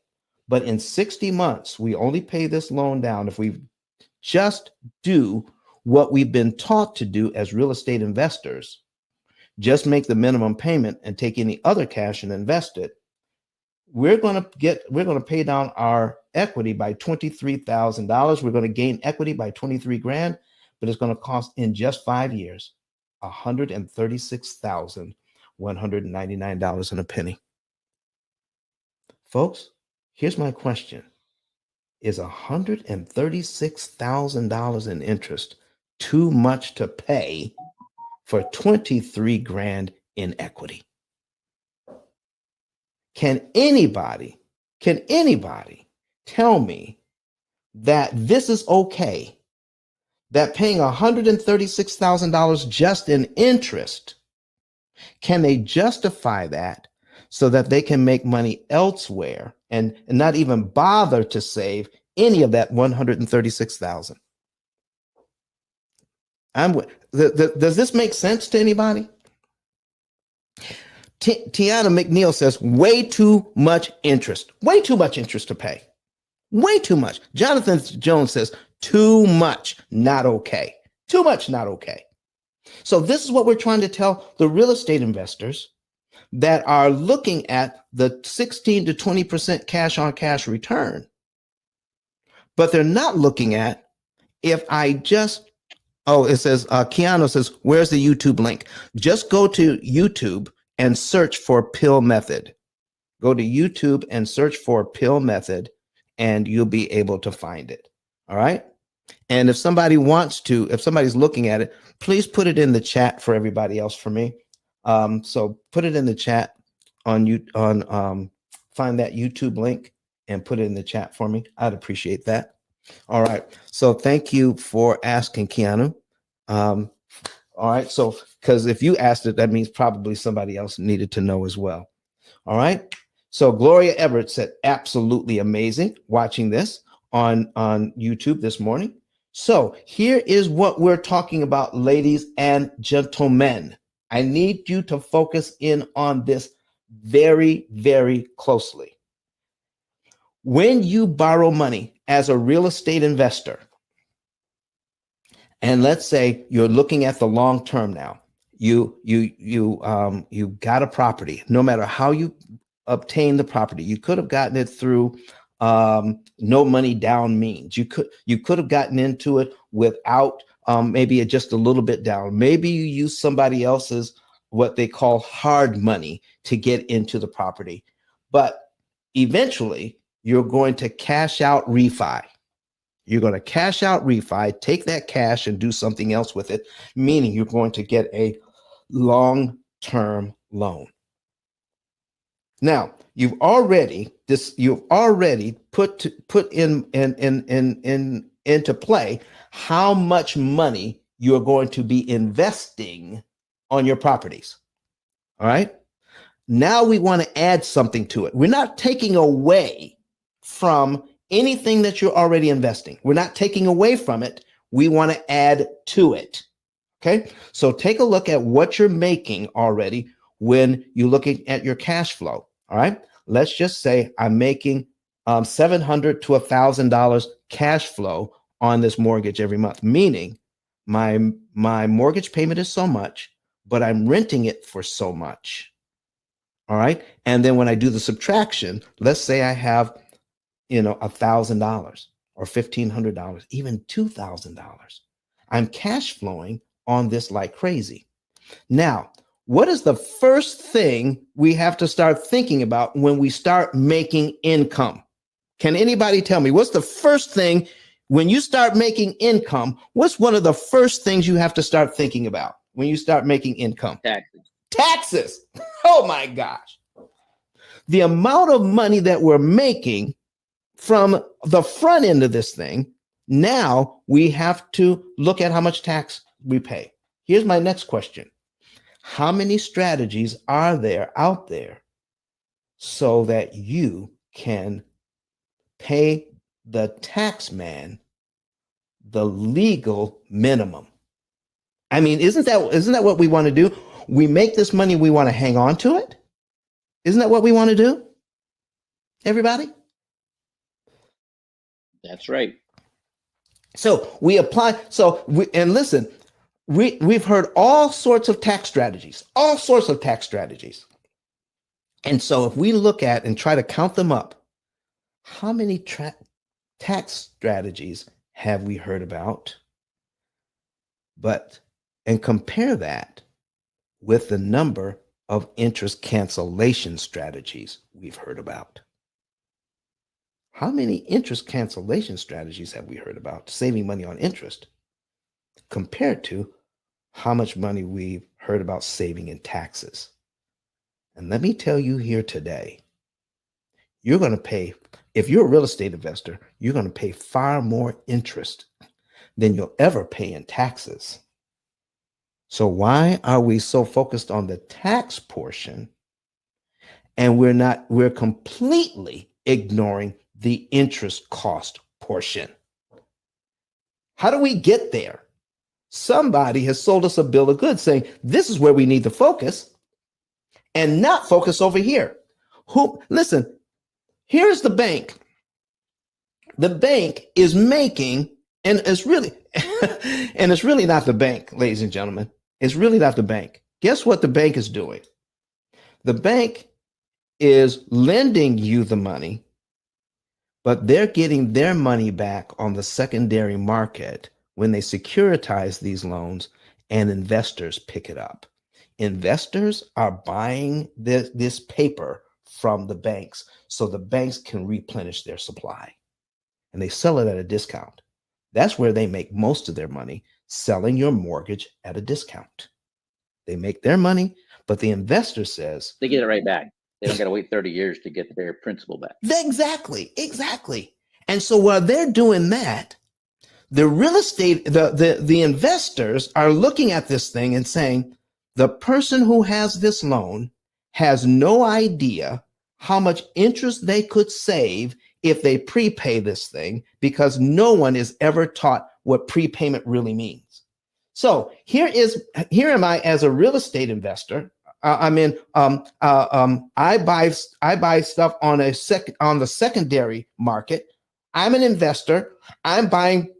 [SPEAKER 1] But in 60 months, we only pay this loan down if we just do what we've been taught to do as real estate investors. Just make the minimum payment and take any other cash and invest it. We're going to pay down our equity by $23,000. We're going to gain equity by 23 grand, but it's going to cost in just 5 years $136,199 and a penny. Folks, here's my question. Is $136,000 in interest too much to pay for 23 grand in equity? Can anybody tell me that this is okay? That paying $136,000 just in interest, can they justify that so that they can make money elsewhere and not even bother to save any of that 136,000? Does this make sense to anybody? Tiana McNeil says way too much interest to pay. Way too much. Jonathan Jones says too much, not okay. Too much, not okay. So this is what we're trying to tell the real estate investors that are looking at the 16 to 20% cash on cash return. But they're not looking at, if I just, it says, Keanu says, where's the YouTube link? Just go to YouTube and search for P.I.L.L method. Go to YouTube and search for P.I.L.L method, and you'll be able to find it. All right. And if somebody if somebody's looking at it, please put it in the chat for everybody else for me. So put it in the chat find that YouTube link and put it in the chat for me. I'd appreciate that. All right. So thank you for asking, Keanu. All right. So, because if you asked it, that means probably somebody else needed to know as well. All right. So Gloria Everett said, absolutely amazing watching this on YouTube this morning. So here is what we're talking about, ladies and gentlemen. I need you to focus in on this very, very closely. When you borrow money as a real estate investor, and let's say you're looking at the long term now, you got a property. No matter how you obtain the property, you could have gotten it through no money down means. You could have gotten into it without maybe just a little bit down. Maybe you use somebody else's what they call hard money to get into the property, but eventually you're going to cash out refi. You're going to cash out refi, take that cash and do something else with it, meaning you're going to get a long-term loan. Now, you've already put into play how much money you're going to be investing on your properties. All right. Now we want to add something to it. We're not taking away from anything that you're already investing. We're not taking away from it. We want to add to it. Okay. So take a look at what you're making already when you're looking at your cash flow. All right. Let's just say I'm making $700 to $1,000 cash flow on this mortgage every month, meaning my mortgage payment is so much, but I'm renting it for so much. All right. And then when I do the subtraction, let's say I have, $1,000 or $1,500, even $2,000. I'm cash flowing on this like crazy. Now, what is the first thing we have to start thinking about when we start making income? Can anybody tell me what's the first thing when you start making income? What's one of the first things you have to start thinking about when you start making income? Taxes. Oh my gosh. The amount of money that we're making from the front end of this thing, now we have to look at how much tax we pay. Here's my next question. How many strategies are there out there so that you can pay the tax man the legal minimum? I mean, isn't that what we want to do? We make this money, we want to hang on to it. Isn't that what we want to do? Everybody?
[SPEAKER 2] That's right.
[SPEAKER 1] So we apply. And listen, we've heard all sorts of tax strategies. And so if we look at and try to count them up, how many tax strategies have we heard about? And compare that with the number of interest cancellation strategies we've heard about. How many interest cancellation strategies have we heard about saving money on interest? compared to how much money we've heard about saving in taxes. And let me tell you here today, you're going to pay, if you're a real estate investor, you're going to pay far more interest than you'll ever pay in taxes. So why are we so focused on the tax portion and we're completely ignoring the interest cost portion? How do we get there? Somebody has sold us a bill of goods saying this is where we need to focus and not focus over here. Listen, here's the bank. The bank is making, and it's really, and it's really not the bank, ladies and gentlemen. It's really not the bank. Guess what the bank is doing? The bank is lending you the money, but they're getting their money back on the secondary market when they securitize these loans and investors pick it up. Investors are buying this paper from the banks so the banks can replenish their supply, and they sell it at a discount. That's where they make most of their money, selling your mortgage at a discount. They make their money, but the investor says
[SPEAKER 2] they get it right back. They don't got to wait 30 years to get their principal back.
[SPEAKER 1] Exactly. And so while they're doing that, the real estate, the investors are looking at this thing and saying, the person who has this loan has no idea how much interest they could save if they prepay this thing, because no one is ever taught what prepayment really means. So here am I as a real estate investor. I buy stuff on the secondary market. I'm an investor. I'm buying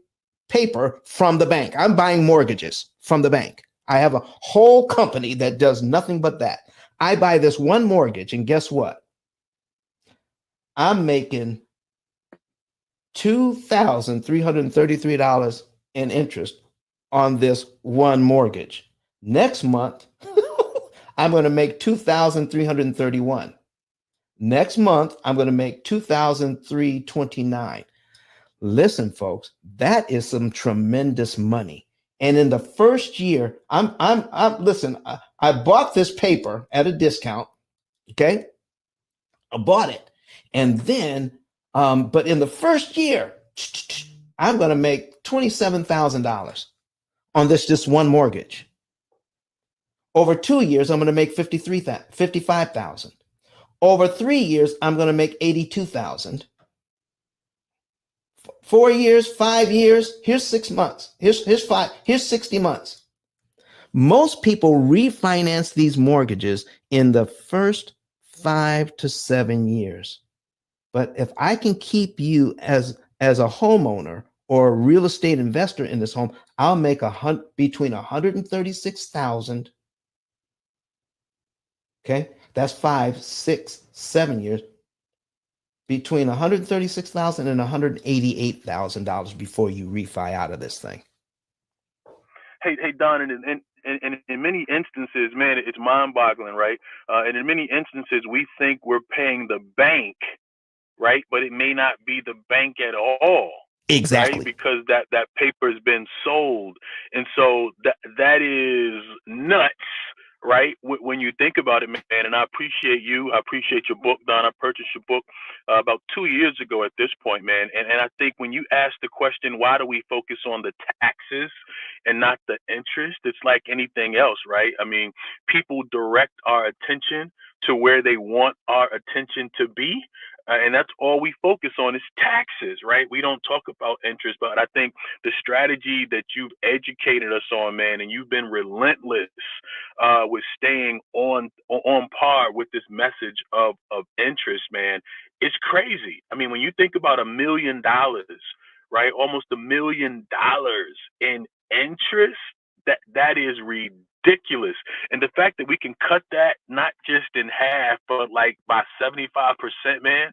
[SPEAKER 1] paper from the bank. I'm buying mortgages from the bank. I have a whole company that does nothing but that. I buy this one mortgage, and guess what? I'm making $2,333 in interest on this one mortgage. Next month, I'm going to make $2,331. Next month, I'm going to make $2,329. Listen, folks, that is some tremendous money. And in the first year, listen, I bought this paper at a discount. Okay. I bought it. And then, but in the first year, I'm going to make $27,000 on this one mortgage. Over 2 years, I'm going to make $55,000. Over 3 years, I'm going to make $82,000. 4 years, 5 years, here's 6 months. Here's 60 months. Most people refinance these mortgages in the first 5 to 7 years. But if I can keep you as a homeowner or a real estate investor in this home, I'll make between $136,000. Okay, that's 5, 6, 7 years. Between $136,000 and $188,000 before you refi out of this thing.
[SPEAKER 3] Hey, Don, and in many instances, man, it's mind-boggling, right? And in many instances, we think we're paying the bank, right? But it may not be the bank at all.
[SPEAKER 1] Exactly.
[SPEAKER 3] Right? Because that paper has been sold. And so that is nuts, right? When you think about it, man. And I appreciate you. I appreciate your book, Don. I purchased your book about 2 years ago at this point, man. And I think when you ask the question, why do we focus on the taxes and not the interest? It's like anything else, right? I mean, people direct our attention to where they want our attention to be. And that's all we focus on is taxes, right? We don't talk about interest, but I think the strategy that you've educated us on, man, and you've been relentless with staying on par with this message of interest, man, it's crazy. I mean, when you think about $1 million, right, almost $1 million in interest, that is ridiculous. And the fact that we can cut that not just in half, but like by 75%, man,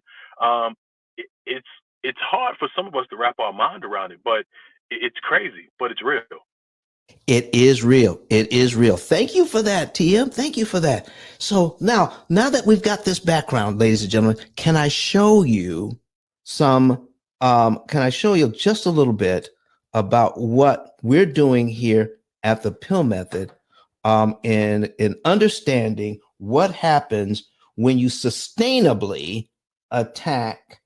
[SPEAKER 3] it's hard for some of us to wrap our mind around it, but it's crazy, but it's real.
[SPEAKER 1] It is real. It is real. Thank you for that, TM. Thank you for that. So now that we've got this background, ladies and gentlemen, can I show you just a little bit about what we're doing here at the P.I.L.L method, in understanding what happens when you sustainably attack,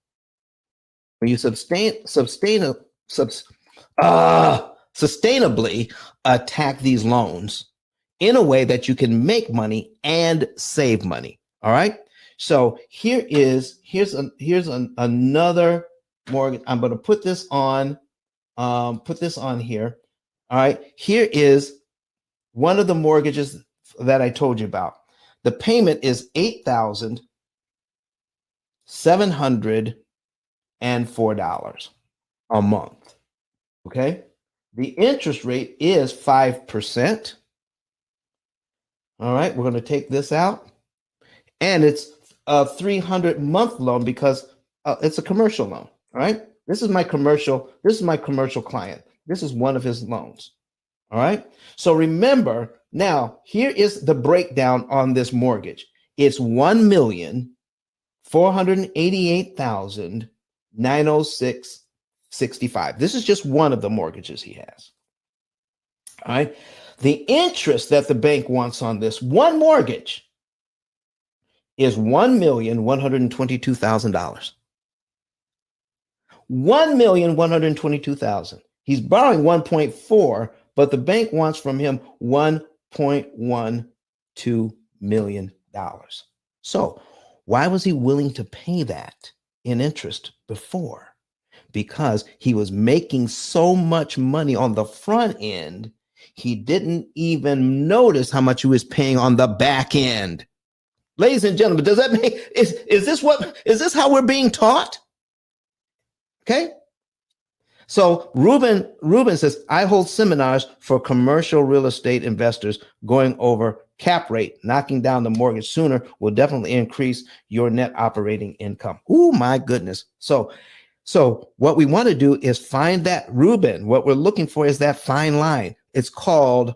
[SPEAKER 1] when you sustainably attack these loans in a way that you can make money and save money. All right. So here's another mortgage. I'm going to put this on here. All right. Here is one of the mortgages that I told you about. The payment is $8,704 a month. Okay. The interest rate is 5%. All right. We're going to take this out. And it's a 300-month loan because it's a commercial loan. All right. This is my commercial client. This is one of his loans. All right. So remember, now here is the breakdown on this mortgage. It's $1,488,906.65. This is just one of the mortgages he has. All right. The interest that the bank wants on this one mortgage is $1,122,000. $1,122,000. He's borrowing 1.4, but the bank wants from him $1.12 million. So why was he willing to pay that in interest before? Because he was making so much money on the front end, he didn't even notice how much he was paying on the back end. Ladies and gentlemen, does that make is this how we're being taught? Okay. So Ruben says, I hold seminars for commercial real estate investors going over cap rate. Knocking down the mortgage sooner will definitely increase your net operating income. Oh my goodness. So what we want to do is find that, Ruben. What we're looking for is that fine line. It's called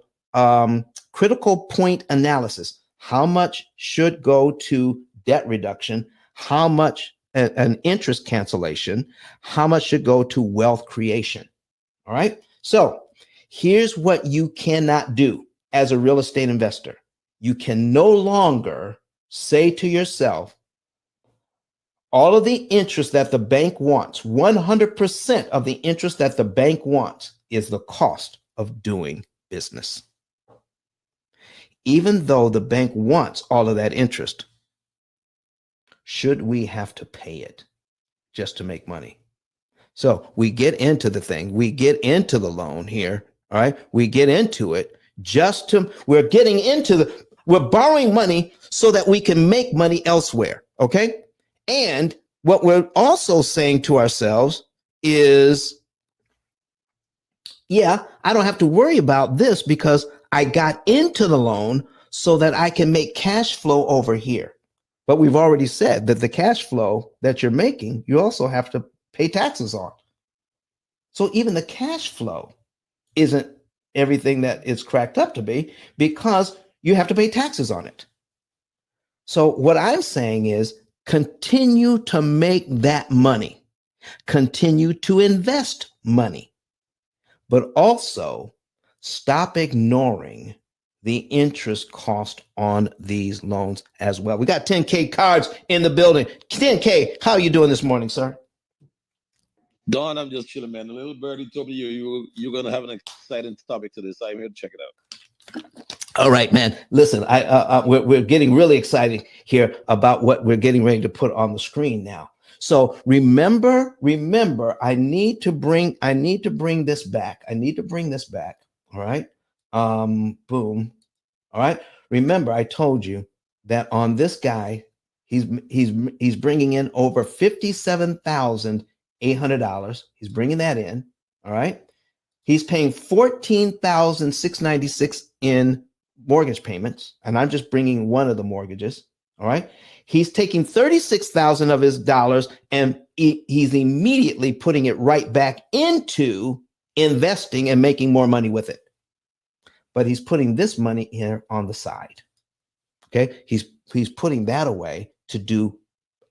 [SPEAKER 1] critical point analysis. How much should go to debt reduction? How much an interest cancellation? How much should go to wealth creation? All right. So here's what you cannot do as a real estate investor. You can no longer say to yourself, all of the interest that the bank wants, 100% of the interest that the bank wants is the cost of doing business. Even though the bank wants all of that interest, should we have to pay it just to make money? So we get into the thing, we get into the loan here, all right? We get into it we're borrowing money so that we can make money elsewhere, okay? And what we're also saying to ourselves is, yeah, I don't have to worry about this because I got into the loan so that I can make cash flow over here. But we've already said that the cash flow that you're making, you also have to pay taxes on. So even the cash flow isn't everything that it's cracked up to be because you have to pay taxes on it. So what I'm saying is continue to make that money, continue to invest money, but also stop ignoring the interest cost on these loans as well. We got 10K cards in the building. 10K, how are you doing this morning, sir?
[SPEAKER 4] Don, I'm just chilling, man. The little birdie told me you're gonna have an exciting topic to this. I'm here to check it out.
[SPEAKER 1] All right, man. Listen, we're getting really excited here about what we're getting ready to put on the screen now. So remember, I need to bring this back. All right. Boom. All right. Remember, I told you that on this guy, he's bringing in over $57,800. He's bringing that in. All right. He's paying $14,696 in mortgage payments, and I'm just bringing one of the mortgages. All right. He's taking $36,000 of his dollars and he's immediately putting it right back into investing and making more money with it. But he's putting this money here on the side. Okay. He's putting that away to do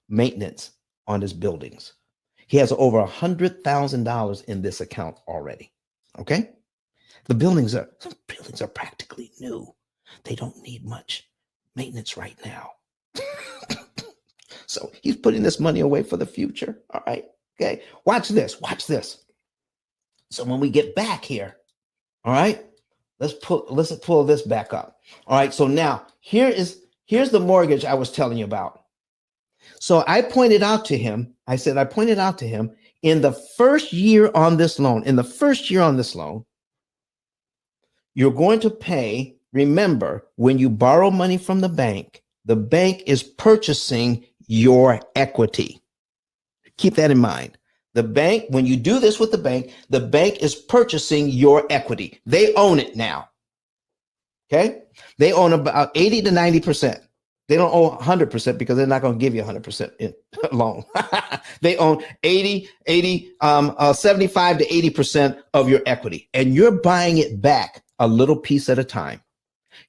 [SPEAKER 1] maintenance on his buildings. He has over $100,000 in this account already. Okay. Some buildings are practically new. They don't need much maintenance right now. So he's putting this money away for the future. All right. Okay. Watch this. Watch this. So when we get back here, all right, let's pull this back up. All right. So now here's the mortgage I was telling you about. So I pointed out to him in the first year on this loan, you're going to pay. Remember, when you borrow money from the bank is purchasing your equity. Keep that in mind. The bank, when you do this with the bank is purchasing your equity. They own it now. Okay. They own about 80 to 90%. They don't own 100% because they're not going to give you 100% in loan. They own 75 to 80% of your equity, and you're buying it back a little piece at a time.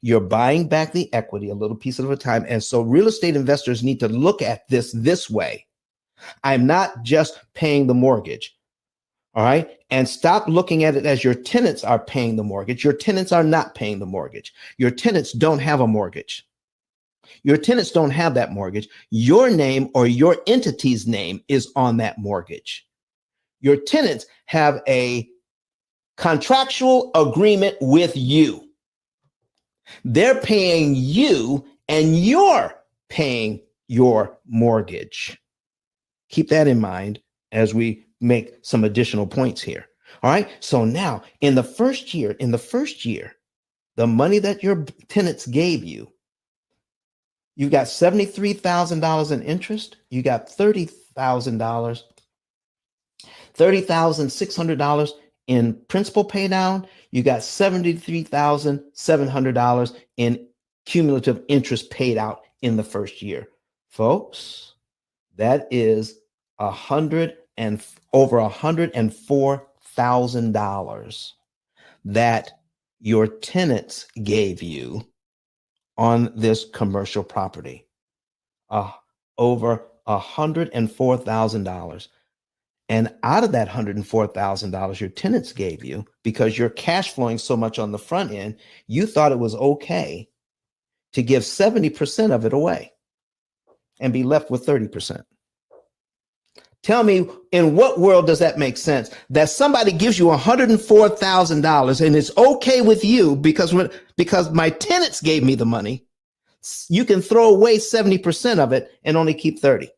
[SPEAKER 1] You're buying back the equity a little piece at a time. And so real estate investors need to look at this way. I'm not just paying the mortgage. All right. And stop looking at it as your tenants are paying the mortgage. Your tenants are not paying the mortgage. Your tenants don't have a mortgage. Your tenants don't have that mortgage. Your name or your entity's name is on that mortgage. Your tenants have a contractual agreement with you. They're paying you and you're paying your mortgage. Keep that in mind as we make some additional points here. All right. So now in the first year, the money that your tenants gave you, you got $73,000 in interest. You got $30,600 in principal pay down. You got $73,700 in cumulative interest paid out in the first year. Folks, that is over $104,000 that your tenants gave you on this commercial property. Over $104,000. And out of that $104,000 your tenants gave you, because you're cash flowing so much on the front end, you thought it was okay to give 70% of it away and be left with 30%. Tell me, in what world does that make sense? That somebody gives you $104,000 and it's okay with you because my tenants gave me the money. You can throw away 70% of it and only keep 30.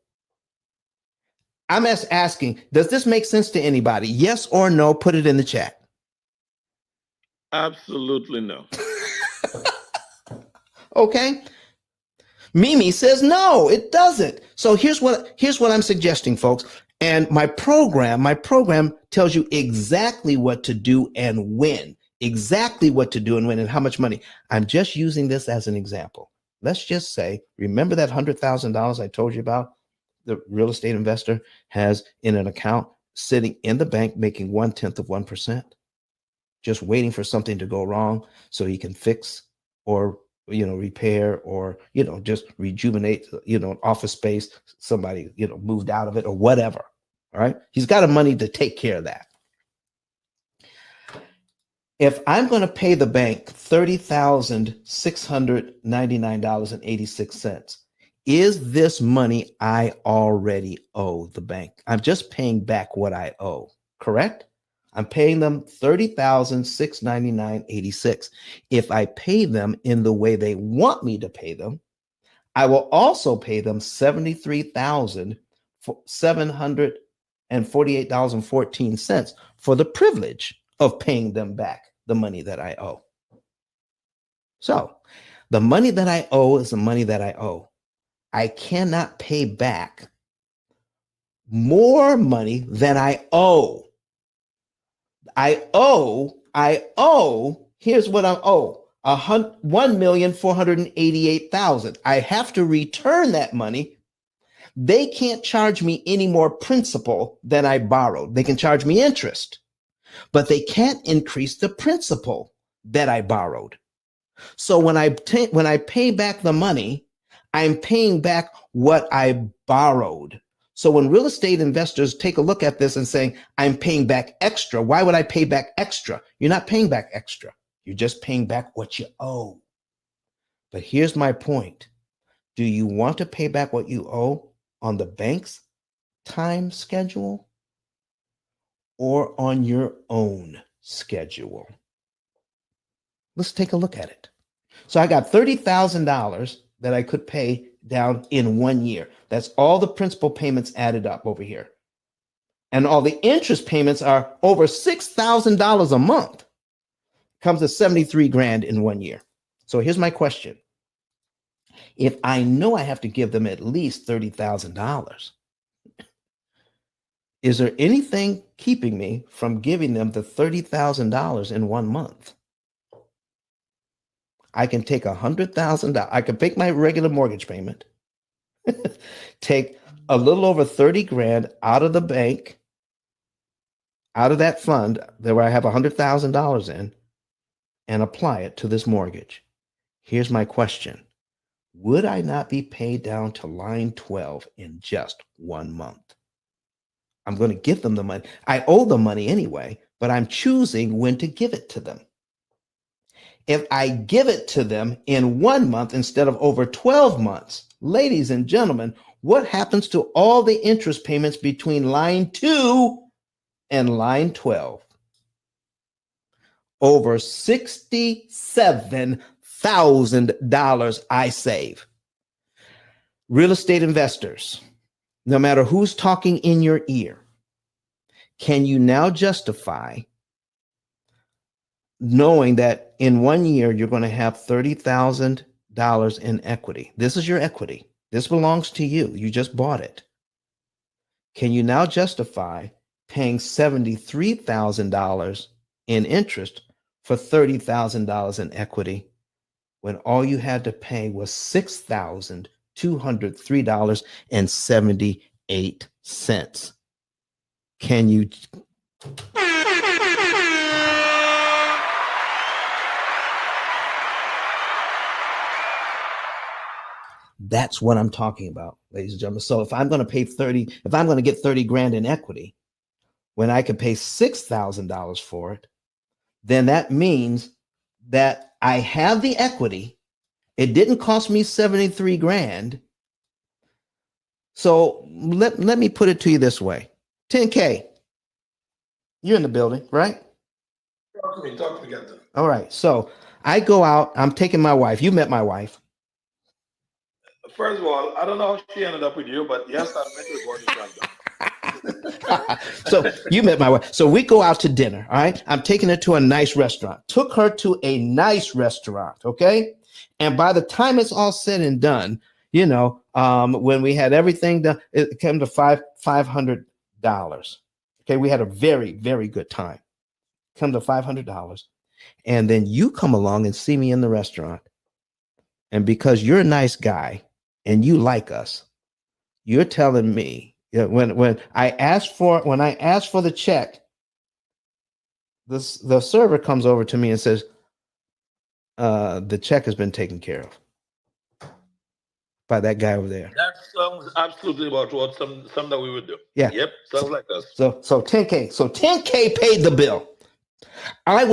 [SPEAKER 1] I'm just asking, does this make sense to anybody? Yes or no? Put it in the chat.
[SPEAKER 4] Absolutely no.
[SPEAKER 1] Okay. Mimi says no, it doesn't. So here's what I'm suggesting, folks. And my program tells you exactly what to do and when. Exactly what to do and when and how much money. I'm just using this as an example. Let's just say, remember that $100,000 I told you about? The real estate investor has in an account sitting in the bank making 0.1%, just waiting for something to go wrong so he can fix or repair or just rejuvenate office space. Somebody moved out of it or whatever. All right, he's got the money to take care of that. If I'm going to pay the bank $30,699.86, is this money I already owe the bank? I'm just paying back what I owe, correct? I'm paying them $30,699.86. If I pay them in the way they want me to pay them, I will also pay them $73,748.14 for the privilege of paying them back the money that I owe. So the money that I owe is the money that I owe. I cannot pay back more money than I owe. I owe, here's what I owe, $1,488,000. I have to return that money. They can't charge me any more principal than I borrowed. They can charge me interest, but they can't increase the principal that I borrowed. So when I pay back the money, I'm paying back what I borrowed. So when real estate investors take a look at this and saying, I'm paying back extra, why would I pay back extra? You're not paying back extra. You're just paying back what you owe. But here's my point. Do you want to pay back what you owe on the bank's time schedule or on your own schedule? Let's take a look at it. So I got $30,000 that I could pay down in 1 year. That's all the principal payments added up over here. And all the interest payments are over $6,000 a month. Comes to 73 grand in 1 year. So here's my question. If I know I have to give them at least $30,000, is there anything keeping me from giving them the $30,000 in 1 month? I can take $100,000. I can pick my regular mortgage payment, take a little over 30 grand out of the bank, out of that fund where I have $100,000 in, and apply it to this mortgage. Here's my question. Would I not be paid down to line 12 in just 1 month? I'm going to give them the money. I owe them money anyway, but I'm choosing when to give it to them. If I give it to them in 1 month instead of over 12 months, ladies and gentlemen, what happens to all the interest payments between line 2 and line 12? Over $67,000 I save. Real estate investors, no matter who's talking in your ear, can you now justify knowing that in 1 year you're going to have $30,000 in equity? This is your equity. This belongs to you. You just bought it. Can you now justify paying $73,000 in interest for $30,000 in equity when all you had to pay was $6,203.78? Can you? That's what I'm talking about, ladies and gentlemen. So if I'm going to pay if I'm going to get 30 grand in equity when I could pay $6,000 for it, then that means that I have the equity. It didn't cost me 73 grand. So let me put it to you this way. 10K, you're in the building, right?
[SPEAKER 4] Talk to me, Captain.
[SPEAKER 1] All right. So I go out, I'm taking my wife. You met my wife.
[SPEAKER 4] First of all, I don't know how she ended up with you, but yes, I met you before
[SPEAKER 1] So you met my wife. So we go out to dinner. All right. I'm taking her to a nice restaurant. Took her to a nice restaurant. Okay. And by the time it's all said and done, when we had everything done, it came to $500. Okay. We had a very, very good time. Come to $500. And then you come along and see me in the restaurant. And because you're a nice guy and you like us, you're telling me when I asked for the check, the server comes over to me and says, the check has been taken care of by that guy over there.
[SPEAKER 4] That sounds absolutely about what some that we would do.
[SPEAKER 1] Yeah.
[SPEAKER 4] Yep. Sounds like us.
[SPEAKER 1] So 10K. So 10K paid the bill. I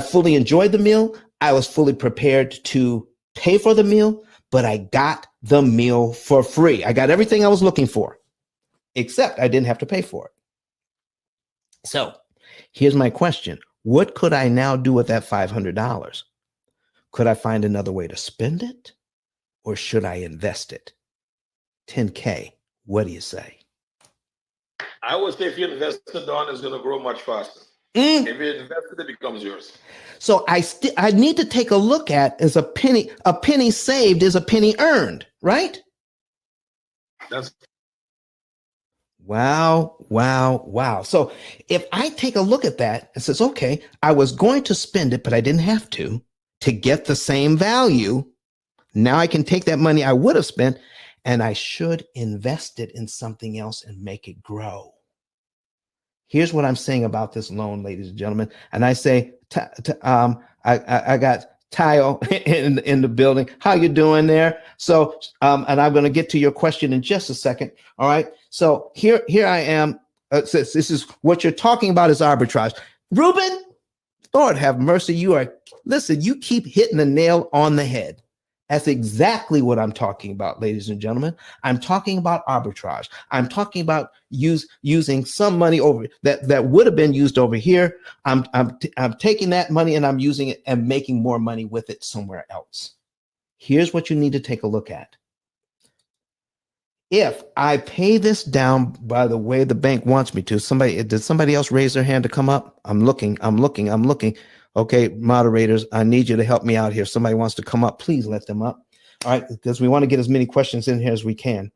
[SPEAKER 1] fully enjoyed the meal. I was fully prepared to pay for the meal, but I got the meal for free. I got everything I was looking for, except I didn't have to pay for it. So here's my question. What could I now do with that $500? Could I find another way to spend it, or should I invest it? 10K, what do you say?
[SPEAKER 4] I would say if you invest it, Don, it's going to grow much faster. If you invest it, it becomes yours.
[SPEAKER 1] So I need to take a look at as a penny saved is a penny earned, right?
[SPEAKER 4] That's
[SPEAKER 1] wow. So if I take a look at that and says, okay, I was going to spend it, but I didn't have to get the same value. Now I can take that money I would have spent and I should invest it in something else and make it grow. Here's what I'm saying about this loan, ladies and gentlemen. And I say, I got Tile in the building. How you doing there? So, and I'm going to get to your question in just a second. All right. So here I am. This is what you're talking about is arbitrage. Ruben, Lord have mercy. Listen, you keep hitting the nail on the head. That's exactly what I'm talking about, ladies and gentlemen. I'm talking about arbitrage. I'm talking about using some money over that would have been used over here. I'm taking that money and I'm using it and making more money with it somewhere else. Here's what you need to take a look at. If I pay this down by the way the bank wants me to, did somebody else raise their hand to come up? I'm looking. Okay, moderators, I need you to help me out here. Somebody wants to come up, please let them up. All right, because we want to get as many questions in here as we can.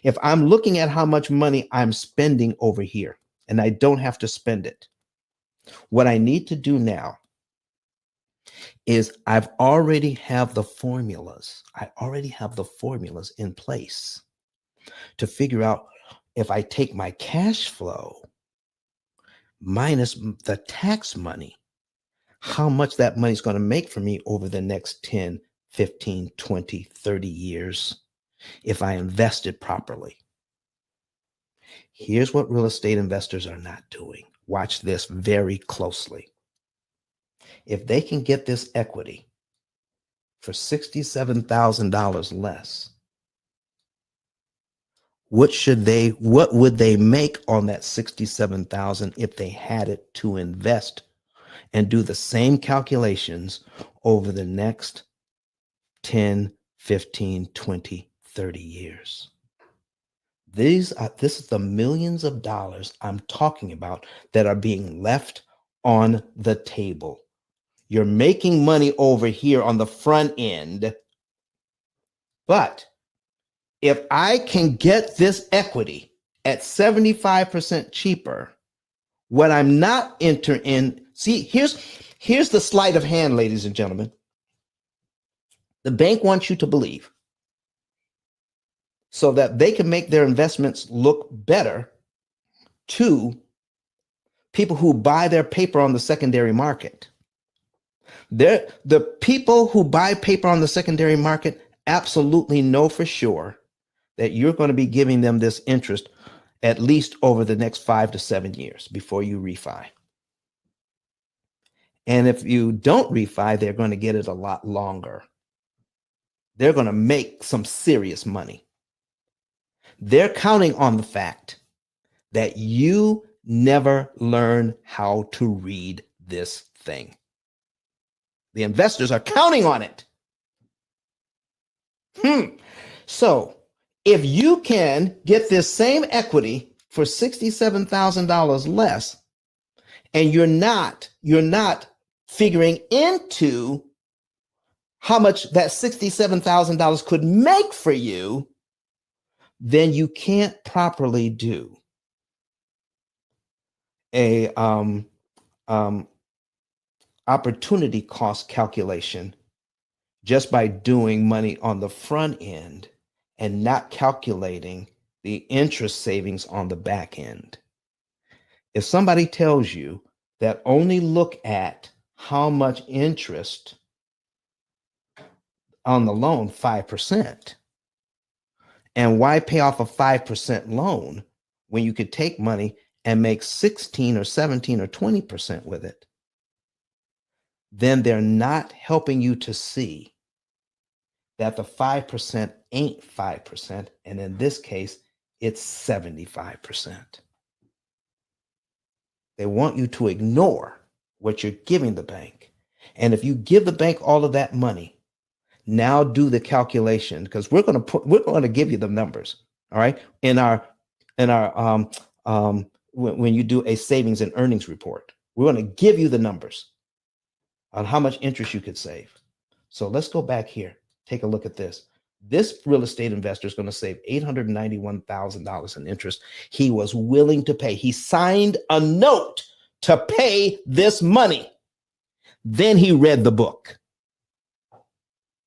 [SPEAKER 1] If I'm looking at how much money I'm spending over here, and I don't have to spend it, what I need to do now is I already have the formulas in place to figure out if I take my cash flow minus the tax money, how much that money is going to make for me over the next 10, 15, 20, 30 years if I invest it properly. Here's what real estate investors are not doing. Watch this very closely. If they can get this equity for $67,000 less, what would they make on that $67,000 if they had it to invest and do the same calculations over the next 10, 15, 20, 30 years? This is the millions of dollars I'm talking about that are being left on the table. You're making money over here on the front end, but if I can get this equity at 75% cheaper, what I'm not entering in, see, here's the sleight of hand, ladies and gentlemen. The bank wants you to believe so that they can make their investments look better to people who buy their paper on the secondary market. The people who buy paper on the secondary market absolutely know for sure that you're going to be giving them this interest at least over the next 5 to 7 years before you refi. And if you don't refi, they're going to get it a lot longer. They're going to make some serious money. They're counting on the fact that you never learn how to read this thing. The investors are counting on it. So if you can get this same equity for $67,000 less, and you're not figuring into how much that $67,000 could make for you, then you can't properly do a opportunity cost calculation just by doing money on the front end and not calculating the interest savings on the back end. If somebody tells you that only look at how much interest on the loan, 5%, and why pay off a 5% loan when you could take money and make 16 or 17 or 20% with it, then they're not helping you to see that the 5% ain't 5%, and in this case, it's 75%. They want you to ignore what you're giving the bank. And if you give the bank all of that money, now do the calculation, because we're going to give you the numbers. All right. When you do a savings and earnings report, we're going to give you the numbers on how much interest you could save. So let's go back here. Take a look at this. This real estate investor is going to save $891,000 in interest. He was willing to pay. He signed a note to pay this money. Then he read the book.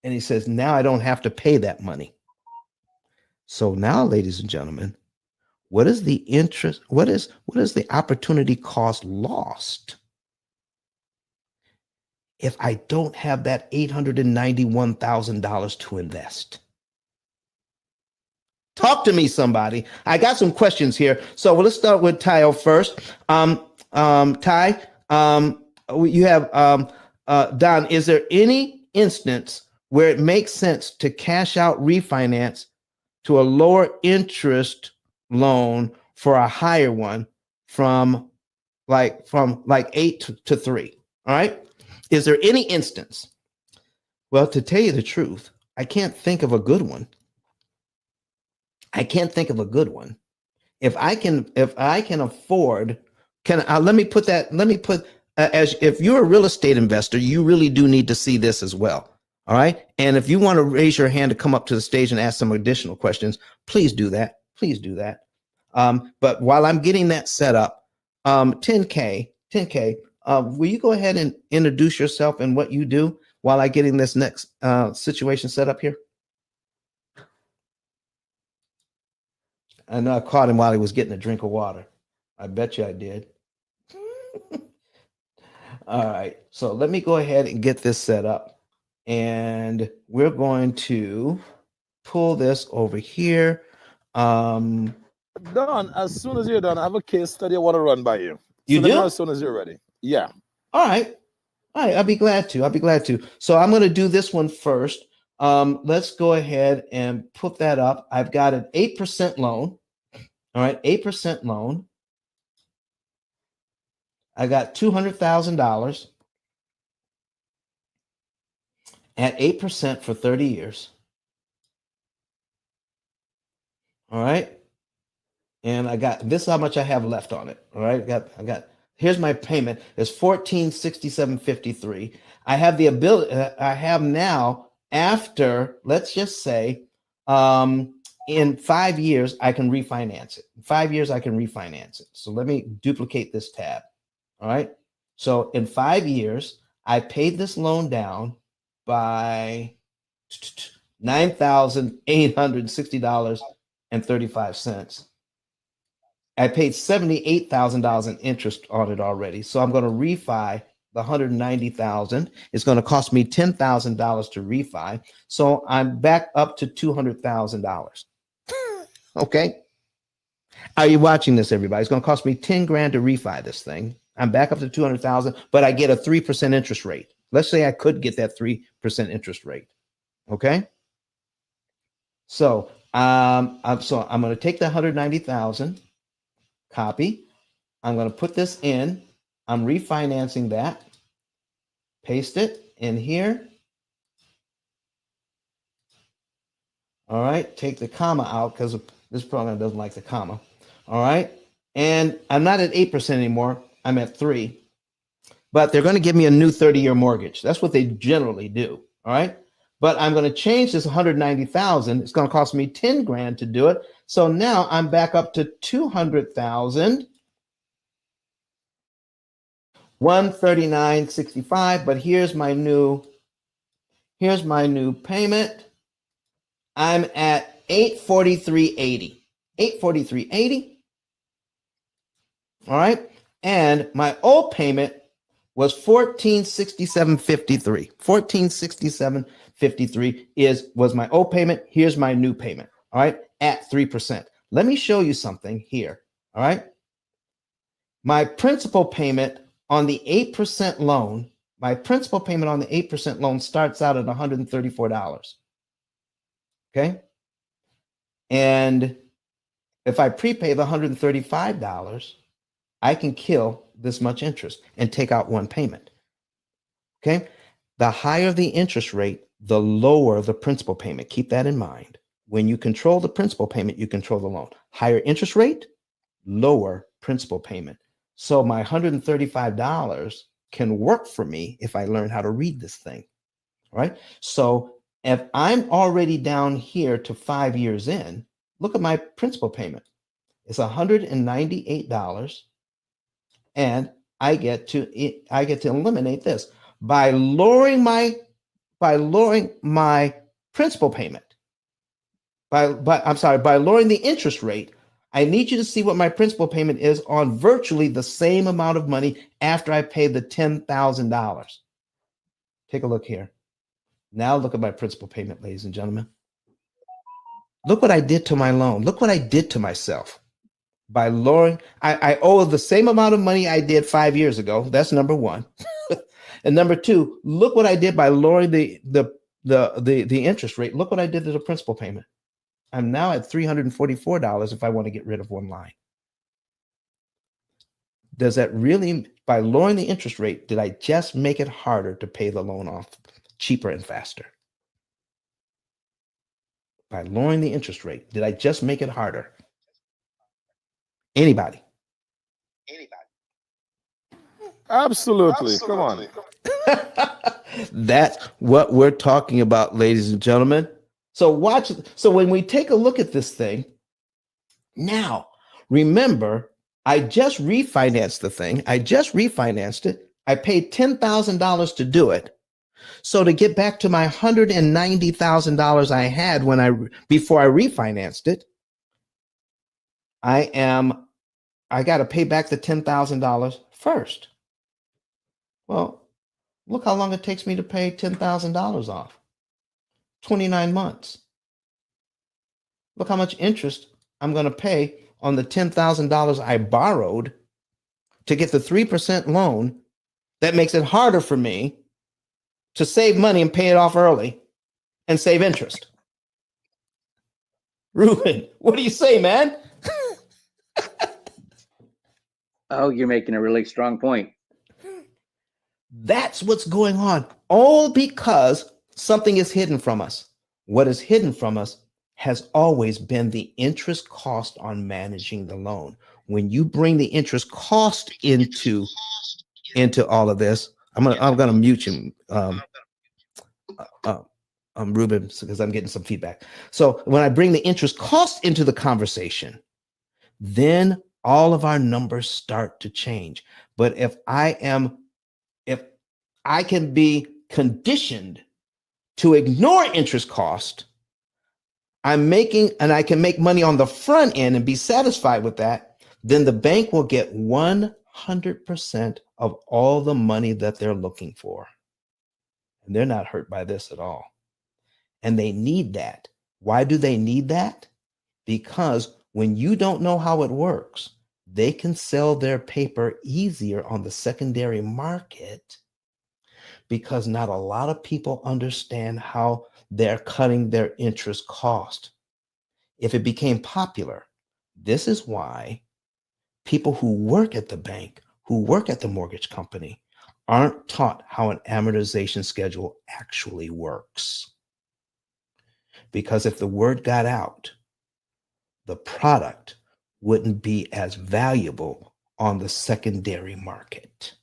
[SPEAKER 1] And he says, now I don't have to pay that money. So now, ladies and gentlemen, what is the interest? What is the opportunity cost lost if I don't have that $891,000 to invest? Talk to me, somebody. I got some questions here. So let's start with Ty first. Ty, you have Don. Is there any instance where it makes sense to cash out refinance to a lower interest loan for a higher one from like 8 to 3? All right. Is there any instance? Well, to tell you the truth, I can't think of a good one. If I can afford, let me put as if you're a real estate investor, you really do need to see this as well. All right. And if you want to raise your hand to come up to the stage and ask some additional questions, please do that. But while I'm getting that set up, 10K, will you go ahead and introduce yourself and what you do while I'm getting this next situation set up here? I know I caught him while he was getting a drink of water. I bet you I did. All right. So let me go ahead and get this set up. And we're going to pull this over here.
[SPEAKER 4] Don, as soon as you're done, I have a case study I want to run by you.
[SPEAKER 1] You
[SPEAKER 4] let me
[SPEAKER 1] do?
[SPEAKER 4] know as soon as you're ready. Yeah.
[SPEAKER 1] All right. I'll be glad to. So I'm going to do this one first. Let's go ahead and put that up. I've got an 8% loan. All right, 8% loan. I got $200,000 at 8% for 30 years. All right. And I got this is how much I have left on it. All right. I got here's my payment. It's $1,467.53. I have the ability, I have now, after, let's just say, in 5 years, I can refinance it. In 5 years, I can refinance it. So let me duplicate this tab. All right. So in 5 years, I paid this loan down by $9,860.35. I paid $78,000 in interest on it already. So I'm going to refi the $190,000. It's going to cost me $10,000 to refi. So I'm back up to $200,000. Okay. Are you watching this, everybody? It's going to cost me 10 grand to refi this thing. I'm back up to 200,000, but I get a 3% interest rate. Let's say I could get that 3% interest rate. Okay. So, I'm going to take the 190,000, copy. I'm going to put this in. I'm refinancing that. Paste it in here. All right. Take the comma out because this program doesn't like the comma. All right. And I'm not at 8% anymore. I'm at 3%. But they're going to give me a new 30-year mortgage. That's what they generally do. All right. But I'm going to change this 190,000. It's going to cost me 10 grand to do it. So now I'm back up to 200,000. 139.65. But here's my new payment. I'm at 843.80. 843.80. All right. And my old payment was 1467.53. 1467.53 was my old payment. Here's my new payment. All right, at 3%. Let me show you something here. All right. My principal payment on the 8% loan, starts out at $134. Okay. And if I prepay the $135, I can kill this much interest and take out one payment. Okay. The higher the interest rate, the lower the principal payment. Keep that in mind. When you control the principal payment, you control the loan. Higher interest rate, lower principal payment. So my $135 can work for me if I learn how to read this thing. All right. So if I'm already down here to 5 years in, look at my principal payment. It's $198. And I get to eliminate this by lowering my principal payment. By lowering the interest rate. I need you to see what my principal payment is on virtually the same amount of money after I pay the $10,000. Take a look here. Now look at my principal payment, ladies and gentlemen. Look what I did to my loan. Look what I did to myself by lowering. I owe the same amount of money I did 5 years ago. That's number one. And number two, look what I did by lowering the interest rate. Look what I did to the principal payment. I'm now at $344 if I want to get rid of one line. Does that really, by lowering the interest rate, did I just make it harder to pay the loan off cheaper and faster? By lowering the interest rate, did I just make it harder? Anybody?
[SPEAKER 5] Absolutely. Come on.
[SPEAKER 1] That's what we're talking about, ladies and gentlemen. So watch. So when we take a look at this thing, now remember, I just refinanced the thing. I just refinanced it. I paid $10,000 to do it. So to get back to my $190,000 I had before I refinanced it, I got to pay back the $10,000 first. Well, look how long it takes me to pay $10,000 off. 29 months. Look how much interest I'm going to pay on the $10,000 I borrowed to get the 3% loan. That makes it harder for me to save money and pay it off early and save interest. Ruben, what do you say, man?
[SPEAKER 2] Oh, you're making a really strong point.
[SPEAKER 1] That's what's going on, all because something is hidden from us. What is hidden from us has always been the interest cost on managing the loan. When you bring the interest cost into all of this, I'm gonna mute you, Ruben, because I'm getting some feedback. So when I bring the interest cost into the conversation, then all of our numbers start to change. But if I can be conditioned to ignore interest cost, I can make money on the front end and be satisfied with that, then the bank will get 100% of all the money that they're looking for. And they're not hurt by this at all. And they need that. Why do they need that? Because when you don't know how it works, they can sell their paper easier on the secondary market because not a lot of people understand how they're cutting their interest cost. If it became popular, this is why people who work at the bank, who work at the mortgage company, aren't taught how an amortization schedule actually works. Because if the word got out, the product wouldn't be as valuable on the secondary market.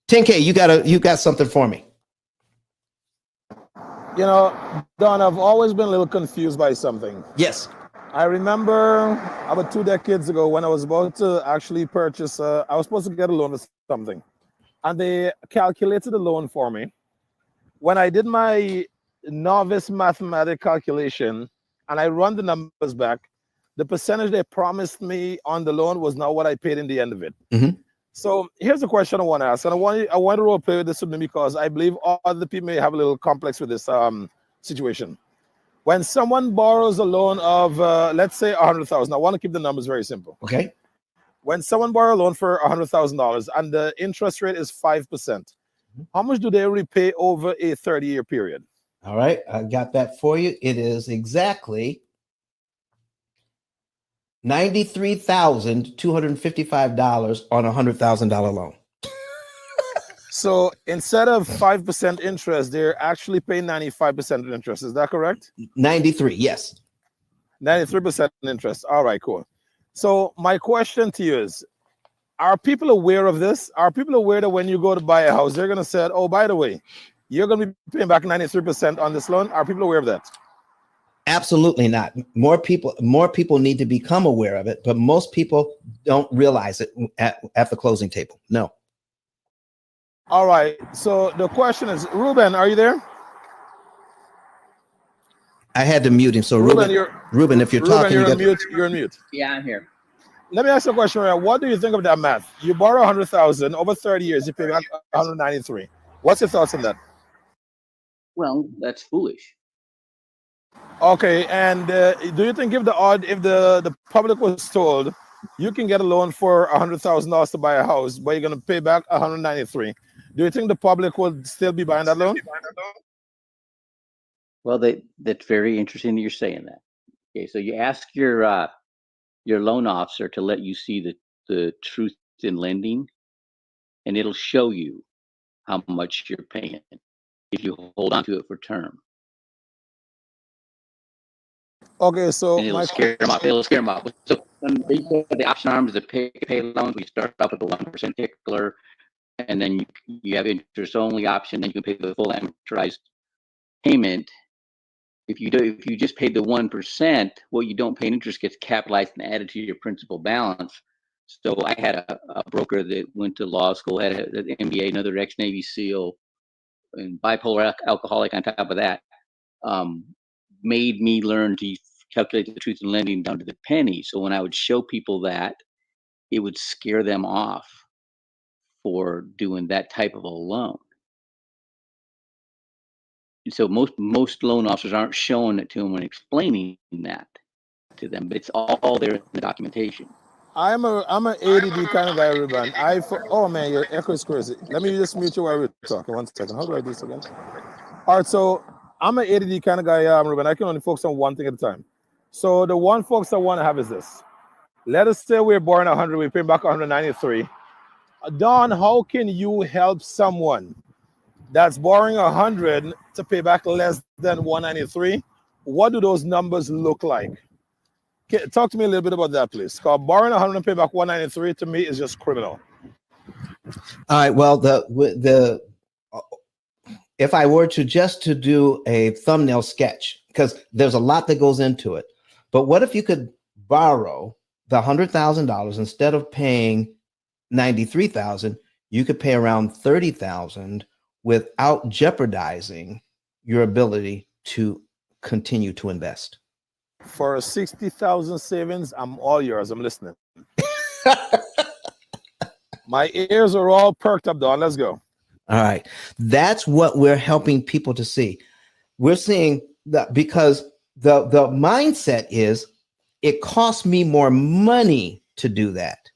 [SPEAKER 1] 10K, you got something for me.
[SPEAKER 5] You know, Don, I've always been a little confused by something.
[SPEAKER 1] Yes.
[SPEAKER 5] I remember about 2 decades ago when I was about to actually purchase, I was supposed to get a loan for something. And they calculated the loan for me. When I did my novice mathematics calculation and I run the numbers back, the percentage they promised me on the loan was not what I paid in the end of it.
[SPEAKER 1] Mm-hmm.
[SPEAKER 5] So here's a question I want to ask, and I want to role play with this with me because I believe other people may have a little complex with this situation. When someone borrows a loan of, let's say, $100,000, I want to keep the numbers very simple.
[SPEAKER 1] Okay.
[SPEAKER 5] When someone borrows a loan for $100,000 and the interest rate is 5%, how much do they repay over a 30-year period?
[SPEAKER 1] All right, I got that for you. It is exactly $93,255 on a $100,000 loan.
[SPEAKER 5] So instead of 5% interest, they're actually paying 95% interest. Is that correct?
[SPEAKER 1] 93, yes.
[SPEAKER 5] 93% interest. All right, cool. So my question to you is, are people aware of this? Are people aware that when you go to buy a house, they're going to say, oh, by the way, you're going to be paying back 93% on this loan? Are people aware of that?
[SPEAKER 1] Absolutely not. More people need to become aware of it, but most people don't realize it at the closing table. No.
[SPEAKER 5] All right. So the question is, Ruben, are you there?
[SPEAKER 1] I had to mute him. So Ruben, if you're talking,
[SPEAKER 5] you're on mute. You're on mute.
[SPEAKER 2] Yeah, I'm here.
[SPEAKER 5] Let me ask you a question. Right? What do you think of that math? You borrow $100,000 over 30 years, you pay back $193. What's your thoughts on that?
[SPEAKER 2] Well, that's foolish.
[SPEAKER 5] Okay, and do you think if the public was told you can get a loan for $100,000 to buy a house, but you're going to pay back 193, do you think the public would still be buying that loan?
[SPEAKER 2] Well, that's very interesting that you're saying that. Okay, so you ask your loan officer to let you see the truth in lending, and it'll show you how much you're paying if you hold on to it for term.
[SPEAKER 5] Okay, so
[SPEAKER 2] And it'll scare them off. It'll scare them off. So they said the option arms, the pay loans, we start off with the 1% tickler, and then you have interest only option. Then you can pay the full amortized payment. If you just pay the 1%, what you don't pay in interest gets capitalized and added to your principal balance. So I had a broker that went to law school, had an MBA, another ex-Navy SEAL, and bipolar alcoholic on top of that, made me learn to calculate the truth in lending down to the penny. So when I would show people that, it would scare them off for doing that type of a loan. And so most loan officers aren't showing it to them and explaining that to them, but it's all there in the documentation.
[SPEAKER 5] I'm an ADD kind of guy, Ruben. Oh man, your echo is crazy. Let me just mute you while we're talking. 1 second. How do I do this again? All right, so I'm an ADD kind of guy, Ruben. I can only focus on one thing at a time. So the one focus I want to have is this. Let us say we're borrowing 100, we pay back 193. Don, how can you help someone that's borrowing 100 to pay back less than 193? What do those numbers look like? Talk to me a little bit about that, please. Because borrowing 100 and pay back 193 to me is just criminal.
[SPEAKER 1] All right. Well, if I were to do a thumbnail sketch, because there's a lot that goes into it, but what if you could borrow the $100,000 instead of paying $93,000, you could pay around $30,000 without jeopardizing your ability to continue to invest.
[SPEAKER 5] For a 60,000 savings, I'm all yours. I'm listening. My ears are all perked up, Don. Let's go.
[SPEAKER 1] All right. That's what we're helping people to see. We're seeing that because the mindset is it costs me more money to do that.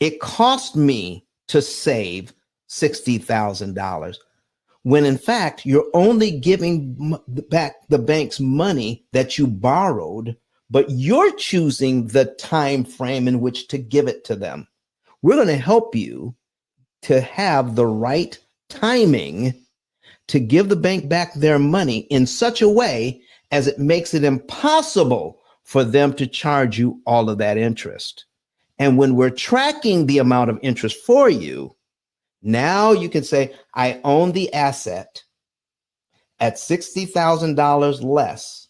[SPEAKER 1] It cost me to save $60,000 when in fact you're only giving back the bank's money that you borrowed, but you're choosing the time frame in which to give it to them. We're going to help you to have the right timing to give the bank back their money in such a way as it makes it impossible for them to charge you all of that interest. And when we're tracking the amount of interest for you, now you can say, I own the asset at $60,000 less,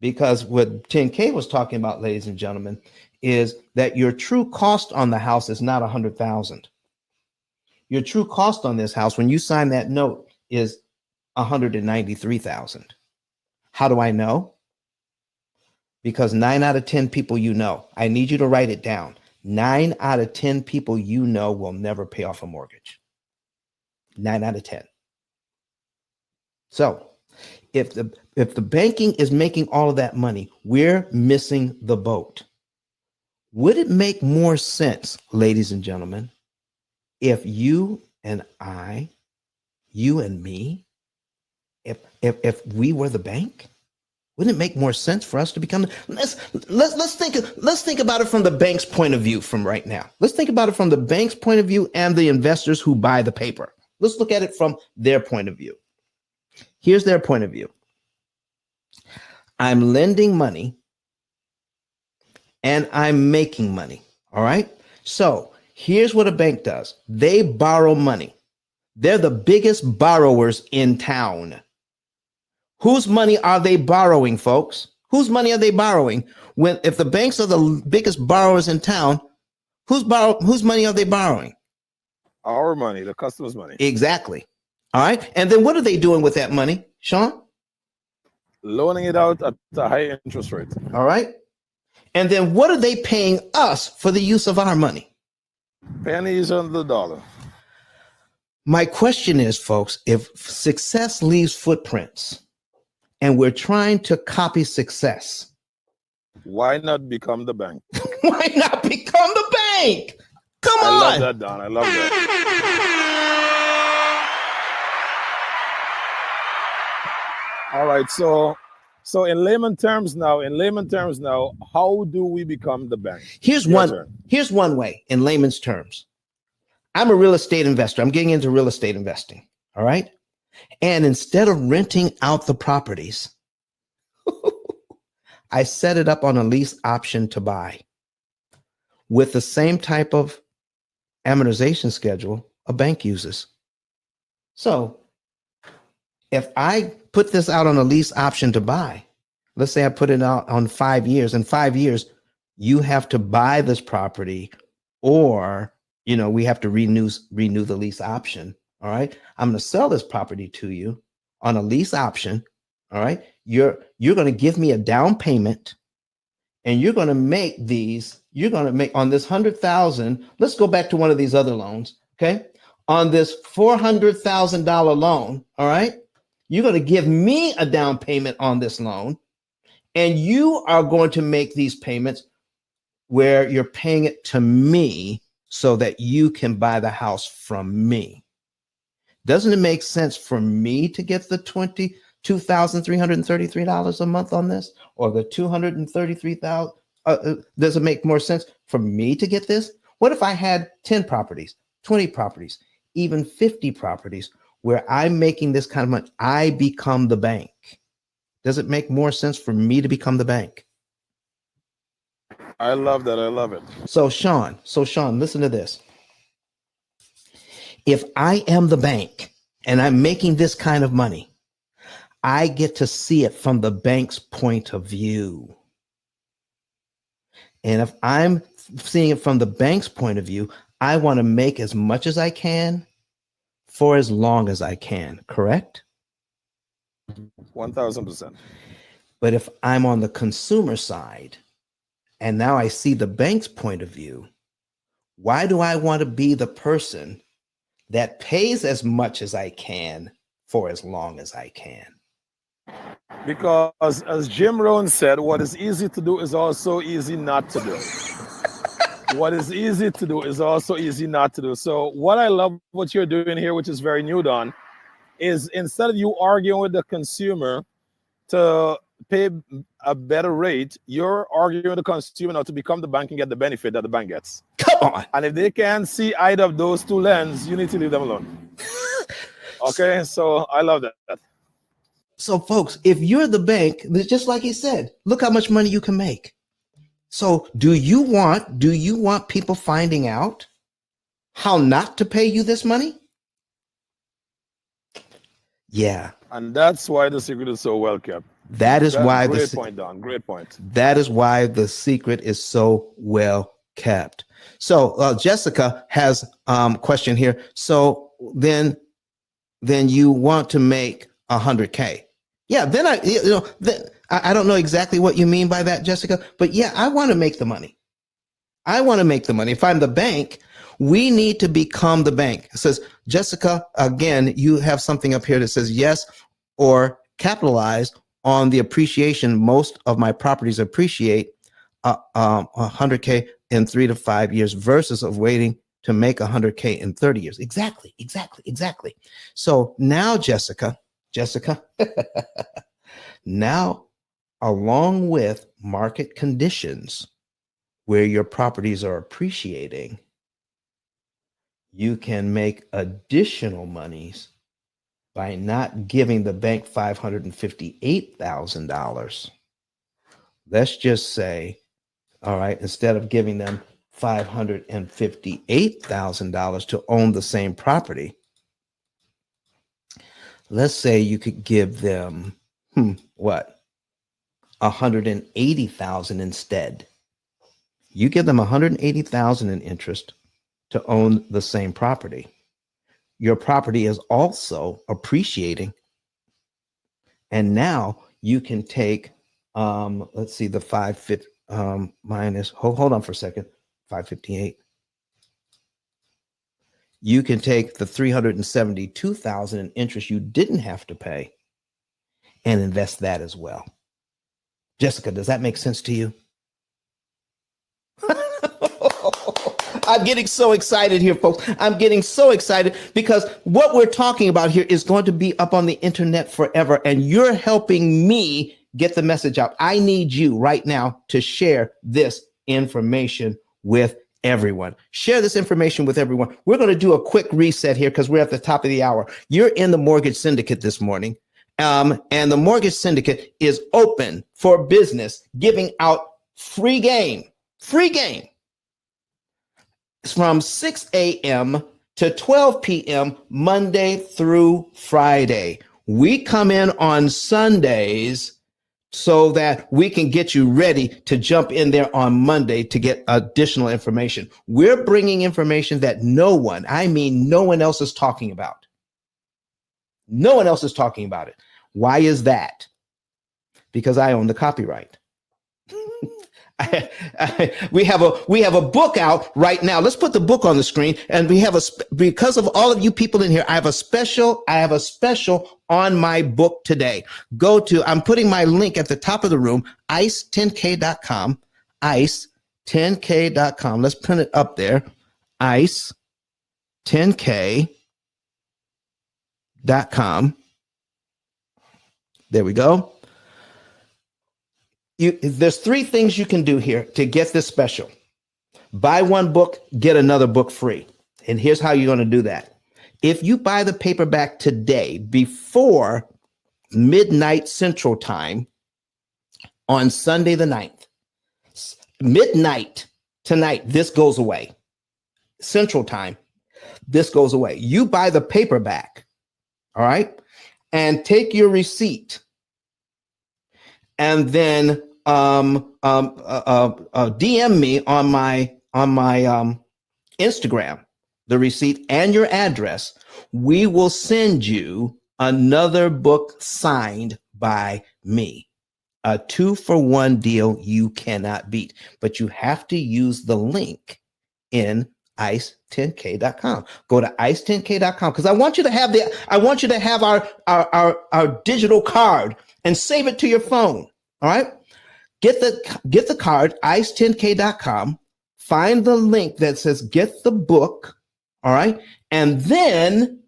[SPEAKER 1] because what 10K was talking about, ladies and gentlemen, is that your true cost on the house is not 100,000. Your true cost on this house, when you sign that note, is 193,000. How do I know? Because 9 out of 10 people you know, I need you to write it down. 9 out of 10 people you know will never pay off a mortgage. 9 out of 10. So if the banking is making all of that money, we're missing the boat. Would it make more sense, ladies and gentlemen, if you and I, you and me, if we were the bank? Wouldn't it make more sense for us to become? Let's think about it from the bank's point of view from right now. Let's think about it from the bank's point of view and the investors who buy the paper. Let's look at it from their point of view. Here's their point of view. I'm lending money and I'm making money. All right. So here's what a bank does. They borrow money. They're the biggest borrowers in town. Whose money are they borrowing, folks? Whose money are they borrowing? If the banks are the biggest borrowers in town, whose money are they borrowing?
[SPEAKER 5] Our money, the customer's money.
[SPEAKER 1] Exactly. All right. And then what are they doing with that money, Sean?
[SPEAKER 5] Loaning it out at a high interest rate.
[SPEAKER 1] All right. And then what are they paying us for the use of our money?
[SPEAKER 5] Pennies on the dollar.
[SPEAKER 1] My question is, folks, if success leaves footprints and we're trying to copy success,
[SPEAKER 5] Why not become the bank?
[SPEAKER 1] why not become the bank? Come
[SPEAKER 5] I love
[SPEAKER 1] on.
[SPEAKER 5] that, Don. I love that. All right. So in layman terms now, how do we become the bank?
[SPEAKER 1] Here's
[SPEAKER 5] Your
[SPEAKER 1] one
[SPEAKER 5] turn.
[SPEAKER 1] here's one way in layman's terms. I'm a real estate investor. I'm getting into real estate investing. All right. And instead of renting out the properties, I set it up on a lease option to buy with the same type of amortization schedule a bank uses. So if I put this out on a lease option to buy, let's say I put it out on 5 years. In 5 years, you have to buy this property, or we have to renew the lease option. All right. I'm going to sell this property to you on a lease option. All right. You're going to give me a down payment, and you're going to make on this 100,000. Let's go back to one of these other loans. Okay. On this $400,000 loan. All right. You're going to give me a down payment on this loan, and you are going to make these payments where you're paying it to me so that you can buy the house from me. Doesn't it make sense for me to get the $22,333 a month on this, or the $233,000? Does it make more sense for me to get this? What if I had 10 properties, 20 properties, even 50 properties where I'm making this kind of money? I become the bank. Does it make more sense for me to become the bank?
[SPEAKER 5] I love that. I love it.
[SPEAKER 1] So Sean, listen to this. If I am the bank and I'm making this kind of money, I get to see it from the bank's point of view. And if I'm seeing it from the bank's point of view, I want to make as much as I can for as long as I can, correct?
[SPEAKER 5] 1,000%.
[SPEAKER 1] But if I'm on the consumer side and now I see the bank's point of view, why do I want to be the person that pays as much as I can for as long as I can?
[SPEAKER 5] Because as Jim Rohn said, what is easy to do is also easy not to do. What is easy to do is also easy not to do. So what I love what you're doing here, which is very new, Don, is instead of you arguing with the consumer to pay a better rate, you're arguing with the consumer now to become the bank and get the benefit that the bank gets.
[SPEAKER 1] Come on.
[SPEAKER 5] And if they can't see either of those two lenses, you need to leave them alone. Okay, so I love that.
[SPEAKER 1] So folks, if you're the bank, just like he said, look how much money you can make. So do you want people finding out how not to pay you this money? Yeah.
[SPEAKER 5] And that's why the secret is so well kept.
[SPEAKER 1] That is why
[SPEAKER 5] great point, Don. Great point.
[SPEAKER 1] That is why the secret is so well kept. So Jessica has a question here. So then you want to make 100K. Yeah, then I don't know exactly what you mean by that, Jessica, but yeah, I want to make the money. If I'm the bank, we need to become the bank. It says, Jessica, again, you have something up here that says yes or capitalize on the appreciation. Most of my properties appreciate 100K in 3 to 5 years versus of waiting to make 100K in 30 years. Exactly. So now, Jessica, now, along with market conditions where your properties are appreciating, you can make additional monies by not giving the bank $558,000. Let's just say, all right, instead of giving them $558,000 to own the same property, let's say you could give them $180,000 instead. You give them $180,000 in interest to own the same property. Your property is also appreciating, and now you can take let's see, the 550 minus hold on for a second, 558. you can take the $372,000 in interest you didn't have to pay and invest that as well. Jessica, does that make sense to you? I'm getting so excited here, folks. I'm getting so excited because what we're talking about here is going to be up on the internet forever, and you're helping me get the message out. I need you right now to share this information with everyone. Share this information with everyone. We're going to do a quick reset here because we're at the top of the hour. You're in the Mortgage Syndicate this morning, and the Mortgage Syndicate is open for business, giving out free game. It's from 6 a.m. to 12 p.m. Monday through Friday. We come in on Sundays so that we can get you ready to jump in there on Monday to get additional information. We're bringing information that no one else is talking about. No one else is talking about it. Why is that? Because I own the copyright. We have a book out right now. Let's put the book on the screen. And we have because of all of you people in here, I have a special on my book today. I'm putting my link at the top of the room, ice10k.com, ice10k.com. Let's print it up there, ice10k.com. There we go. There's three things you can do here to get this special. Buy one book, get another book free. And here's how you're going to do that. If you buy the paperback today before midnight Central Time on Sunday the 9th, midnight tonight, this goes away. Central Time, this goes away. You buy the paperback, all right, and take your receipt. And then DM me on my Instagram, the receipt and your address. We will send you another book signed by me. A 2-for-1 deal you cannot beat, but you have to use the link in ice10k.com. Go to ice10k.com because I want you to have our digital card and save it to your phone. All right. Get the card, ice10k.com, find the link that says get the book. All right. And then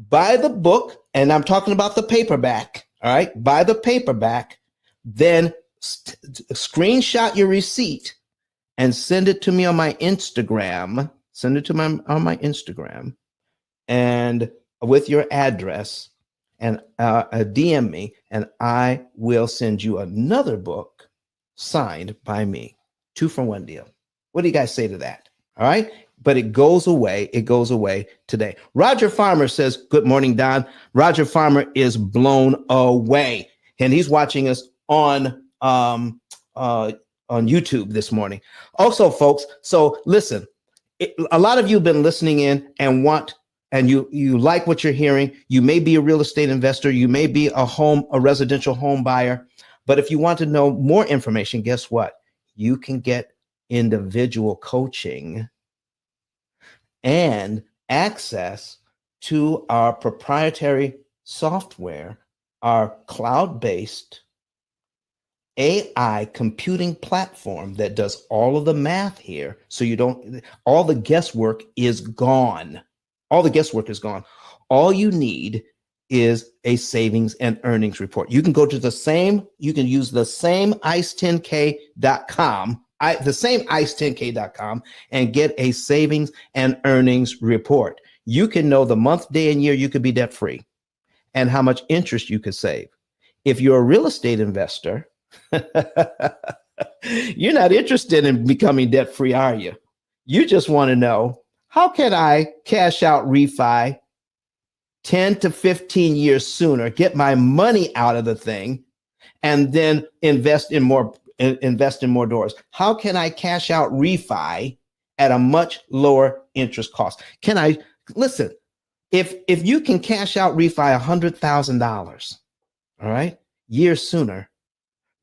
[SPEAKER 1] buy the book. And I'm talking about the paperback. All right. Buy the paperback, then screenshot your receipt and send it to me on my Instagram. Send it to me on my Instagram and with your address and DM me, and I will send you another book signed by me. 2-for-1 deal. What do you guys say to that? All right. But it goes away. It goes away today. Roger Farmer says, good morning, Don. Roger Farmer is blown away, and he's watching us on YouTube this morning. Also, folks, so listen, a lot of you have been listening in and you like what you're hearing. You may be a real estate investor. You may be a residential home buyer. But if you want to know more information, guess what? You can get individual coaching and access to our proprietary software, our cloud-based AI computing platform that does all of the math here. So all the guesswork is gone. All the guesswork is gone. All you need is a savings and earnings report. You can use the same ice10k.com, the same ice10k.com and get a savings and earnings report. You can know the month, day, and year you could be debt free and how much interest you could save. If you're a real estate investor, you're not interested in becoming debt free, are you? You just want to know, how can I cash out refi 10 to 15 years sooner, get my money out of the thing, and then invest in more doors? How can I cash out refi at a much lower interest cost? Listen, if you can cash out refi $100,000, all right, years sooner,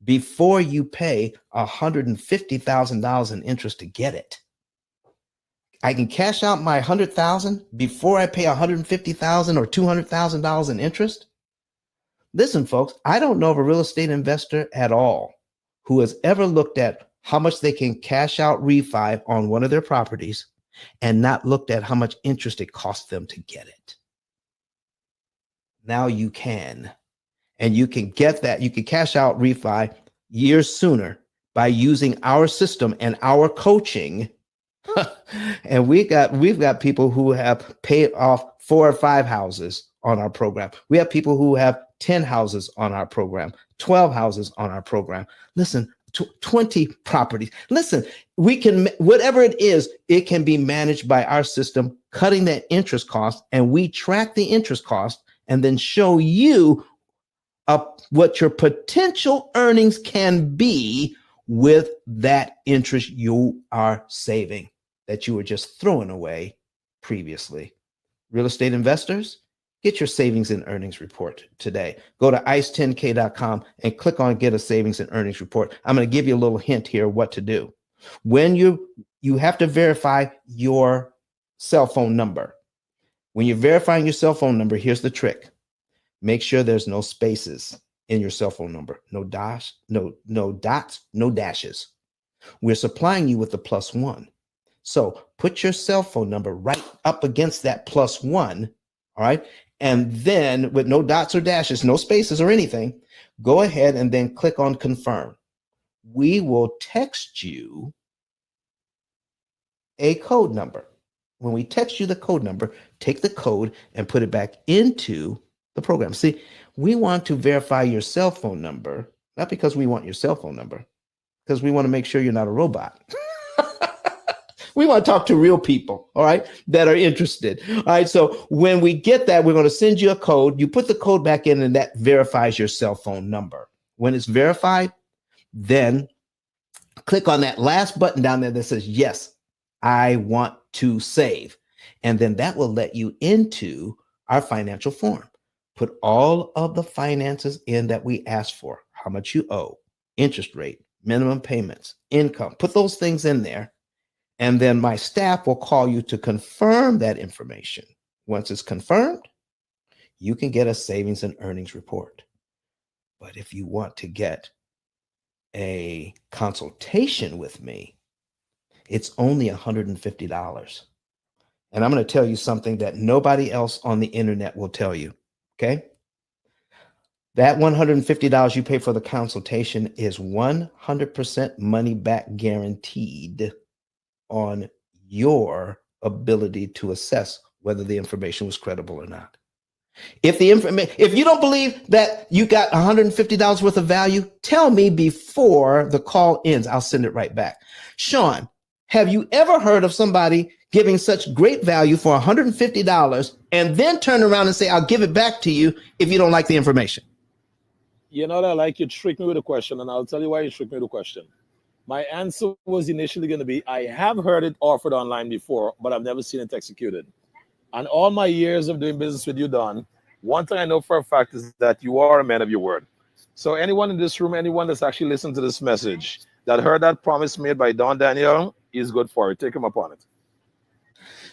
[SPEAKER 1] before you pay $150,000 in interest to get it, I can cash out my 100,000 before I pay 150,000 or $200,000 in interest. Listen, folks, I don't know of a real estate investor at all who has ever looked at how much they can cash out refi on one of their properties and not looked at how much interest it costs them to get it. Now you can. And you can get that. You can cash out refi years sooner by using our system and our coaching. And we've got people who have paid off 4 or 5 houses on our program. We have people who have 10 houses on our program, 12 houses on our program. Listen, 20 properties. Listen, we can, whatever it is, it can be managed by our system, cutting that interest cost, and we track the interest cost and then show you what your potential earnings can be with that interest you are saving that you were just throwing away previously. Real estate investors, get your savings and earnings report today. Go to ice10k.com and click on get a savings and earnings report. I'm going to give you a little hint here what to do. When you have to verify your cell phone number. When you're verifying your cell phone number, here's the trick. Make sure there's no spaces in your cell phone number. No dots, no dashes. We're supplying you with the +1. So put your cell phone number right up against that +1, all right? And then with no dots or dashes, no spaces or anything, go ahead and then click on confirm. We will text you a code number. When we text you the code number, take the code and put it back into the program. See, we want to verify your cell phone number, not because we want your cell phone number, because we want to make sure you're not a robot. We want to talk to real people, all right, that are interested. All right, so when we get that, we're going to send you a code. You put the code back in, and that verifies your cell phone number. When it's verified, then click on that last button down there that says, yes, I want to save. And then that will let you into our financial form. Put all of the finances in that we asked for, how much you owe, interest rate, minimum payments, income. Put those things in there. And then my staff will call you to confirm that information. Once it's confirmed, you can get a savings and earnings report. But if you want to get a consultation with me, it's only $150. And I'm going to tell you something that nobody else on the internet will tell you. Okay? That $150 you pay for the consultation is 100% money back guaranteed on your ability to assess whether the information was credible or not. If you don't believe that you got $150 worth of value, tell me before the call ends. I'll send it right back. Sean, have you ever heard of somebody giving such great value for $150 and then turn around and say, I'll give it back to you if you don't like the information?
[SPEAKER 5] You know that, like, you tricked me with a question, and I'll tell you why you tricked me with a question. My answer was initially going to be, I have heard it offered online before, but I've never seen it executed. And all my years of doing business with you, Don, one thing I know for a fact is that you are a man of your word. So anyone in this room, anyone that's actually listened to this message that heard that promise made by Don Daniel is good for it. Take him upon it.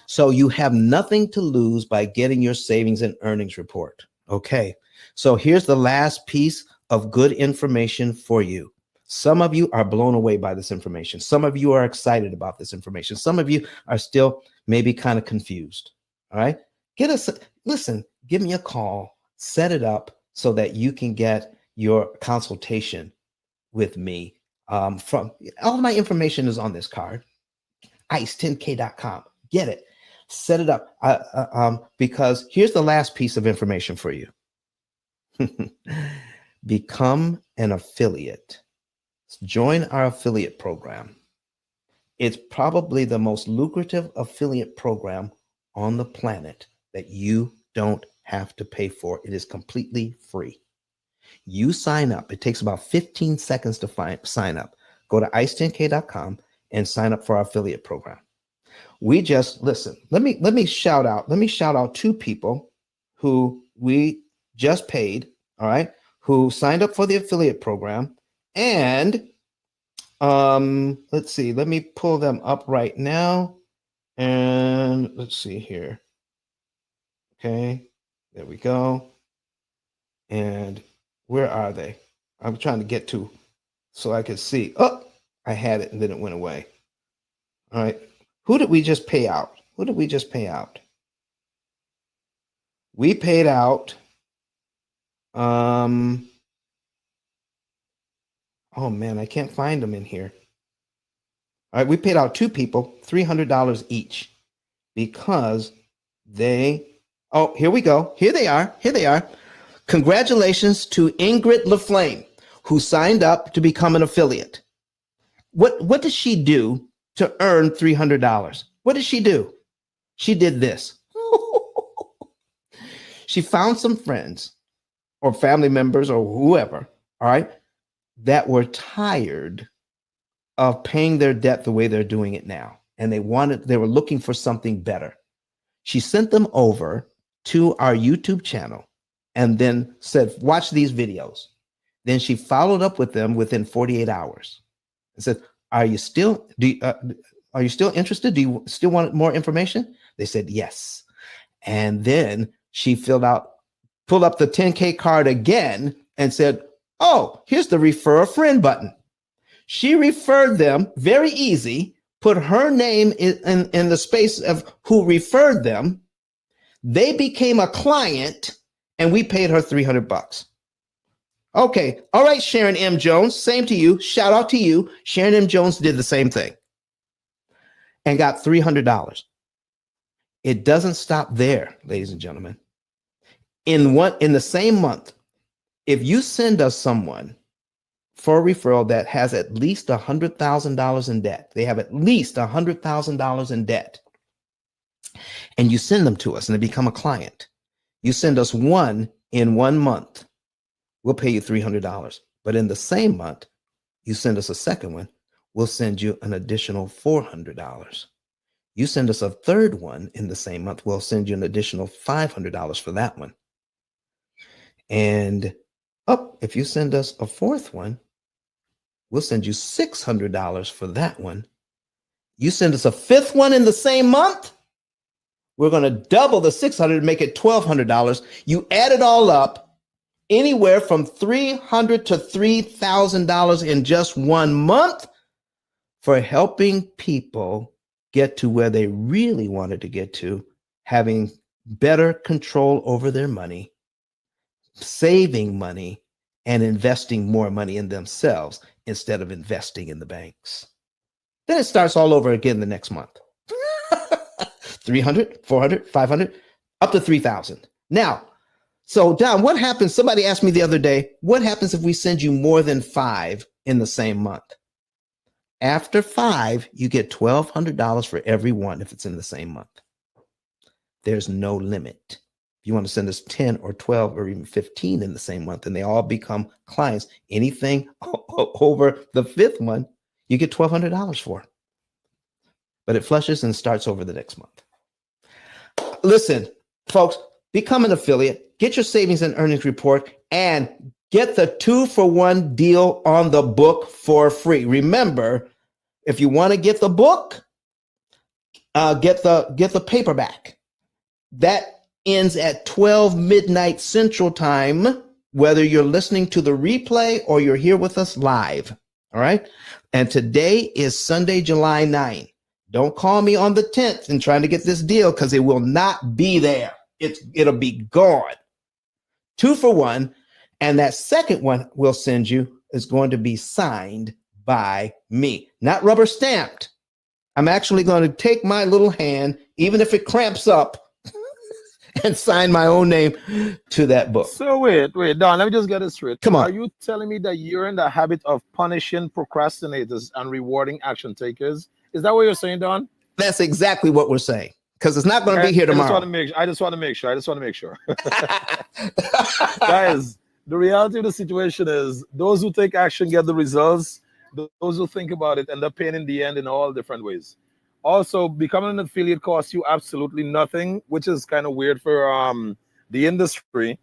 [SPEAKER 1] So you have nothing to lose by getting your savings and earnings report. Okay. So here's the last piece of good information for you. Some of you are blown away by this information. Some of you are excited about this information. Some of you are still maybe kind of confused. All right. Listen, give me a call, set it up so that you can get your consultation with me. From all my information is on this card, ice10k.com. Get it, set it up. Because here's the last piece of information for you. Become an affiliate. Join our affiliate program. It's probably the most lucrative affiliate program on the planet that you don't have to pay for. It is completely free. You sign up. It takes about 15 seconds to sign up. Go to ice10k.com and sign up for our affiliate program. We just listen. Let me shout out 2 people who we just paid, all right, who signed up for the affiliate program. And let's see, let me pull them up right now. And let's see here. Okay, there we go. And where are they? I'm trying to get to so I could see. Oh, I had it and then it went away. All right. Who did we just pay out? Who did we just pay out? We paid out oh man, I can't find them in here. All right, we paid out 2 people $300 each because they oh, here we go. Here they are. Here they are. Congratulations to Ingrid LaFlame, who signed up to become an affiliate. What did she do to earn $300? What did she do? She did this. She found some friends or family members or whoever, all right, that were tired of paying their debt the way they're doing it now. And they were looking for something better. She sent them over to our YouTube channel and then said, watch these videos. Then she followed up with them within 48 hours and said, are you still interested? Do you still want more information? They said, yes. And then she pulled up the 10K card again and said, oh, here's the refer a friend button. She referred them, very easy, put her name in the space of who referred them. They became a client and we paid her $300. Okay. All right, Sharon M. Jones, same to you. Shout out to you. Sharon M. Jones did the same thing and got $300. It doesn't stop there, ladies and gentlemen. In the same month, if you send us someone for a referral that has at least $100,000 in debt, they have at least $100,000 in debt, and you send them to us and they become a client, you send us one in 1 month, we'll pay you $300. But in the same month, you send us a second one, we'll send you an additional $400. You send us a third one in the same month, we'll send you an additional $500 for that one. And if you send us a fourth one, we'll send you $600 for that one. You send us a fifth one in the same month, we're going to double the $600 and make it $1,200. You add it all up, anywhere from $300 to $3,000 in just 1 month for helping people get to where they really wanted to get to, having better control over their money, saving money, and investing more money in themselves instead of investing in the banks. Then it starts all over again the next month. 300, 400, 500, up to 3,000. Now, so Don, what happens? Somebody asked me the other day, what happens if we send you more than 5 in the same month? After 5, you get $1,200 for every one if it's in the same month. There's no limit. If you want to send us 10 or 12 or even 15 in the same month, and they all become clients, anything over the 5th one, you get $1,200 for. But it flushes and starts over the next month. Listen, folks, become an affiliate, get your savings and earnings report, and get the 2-for-1 deal on the book for free. Remember, if you want to get the book, get the paperback. That ends at 12 midnight Central Time, whether you're listening to the replay or you're here with us live. All right. And today is Sunday, July 9. Don't call me on the 10th and trying to get this deal because it will not be there. It'll be gone. 2-for-1. And that second one we'll send you is going to be signed by me, not rubber stamped. I'm actually going to take my little hand, even if it cramps up, and sign my own name to that book.
[SPEAKER 5] So wait, Don, let me just get this straight.
[SPEAKER 1] Come on.
[SPEAKER 5] Are you telling me that you're in the habit of punishing procrastinators and rewarding action takers? Is that what you're saying, Don?
[SPEAKER 1] That's exactly what we're saying, because it's not going to be here tomorrow.
[SPEAKER 5] I just want to make sure. Guys, the reality of the situation is those who take action get the results. Those who think about it end up paying in the end in all different ways. Also, becoming an affiliate costs you absolutely nothing, which is kind of weird for the industry.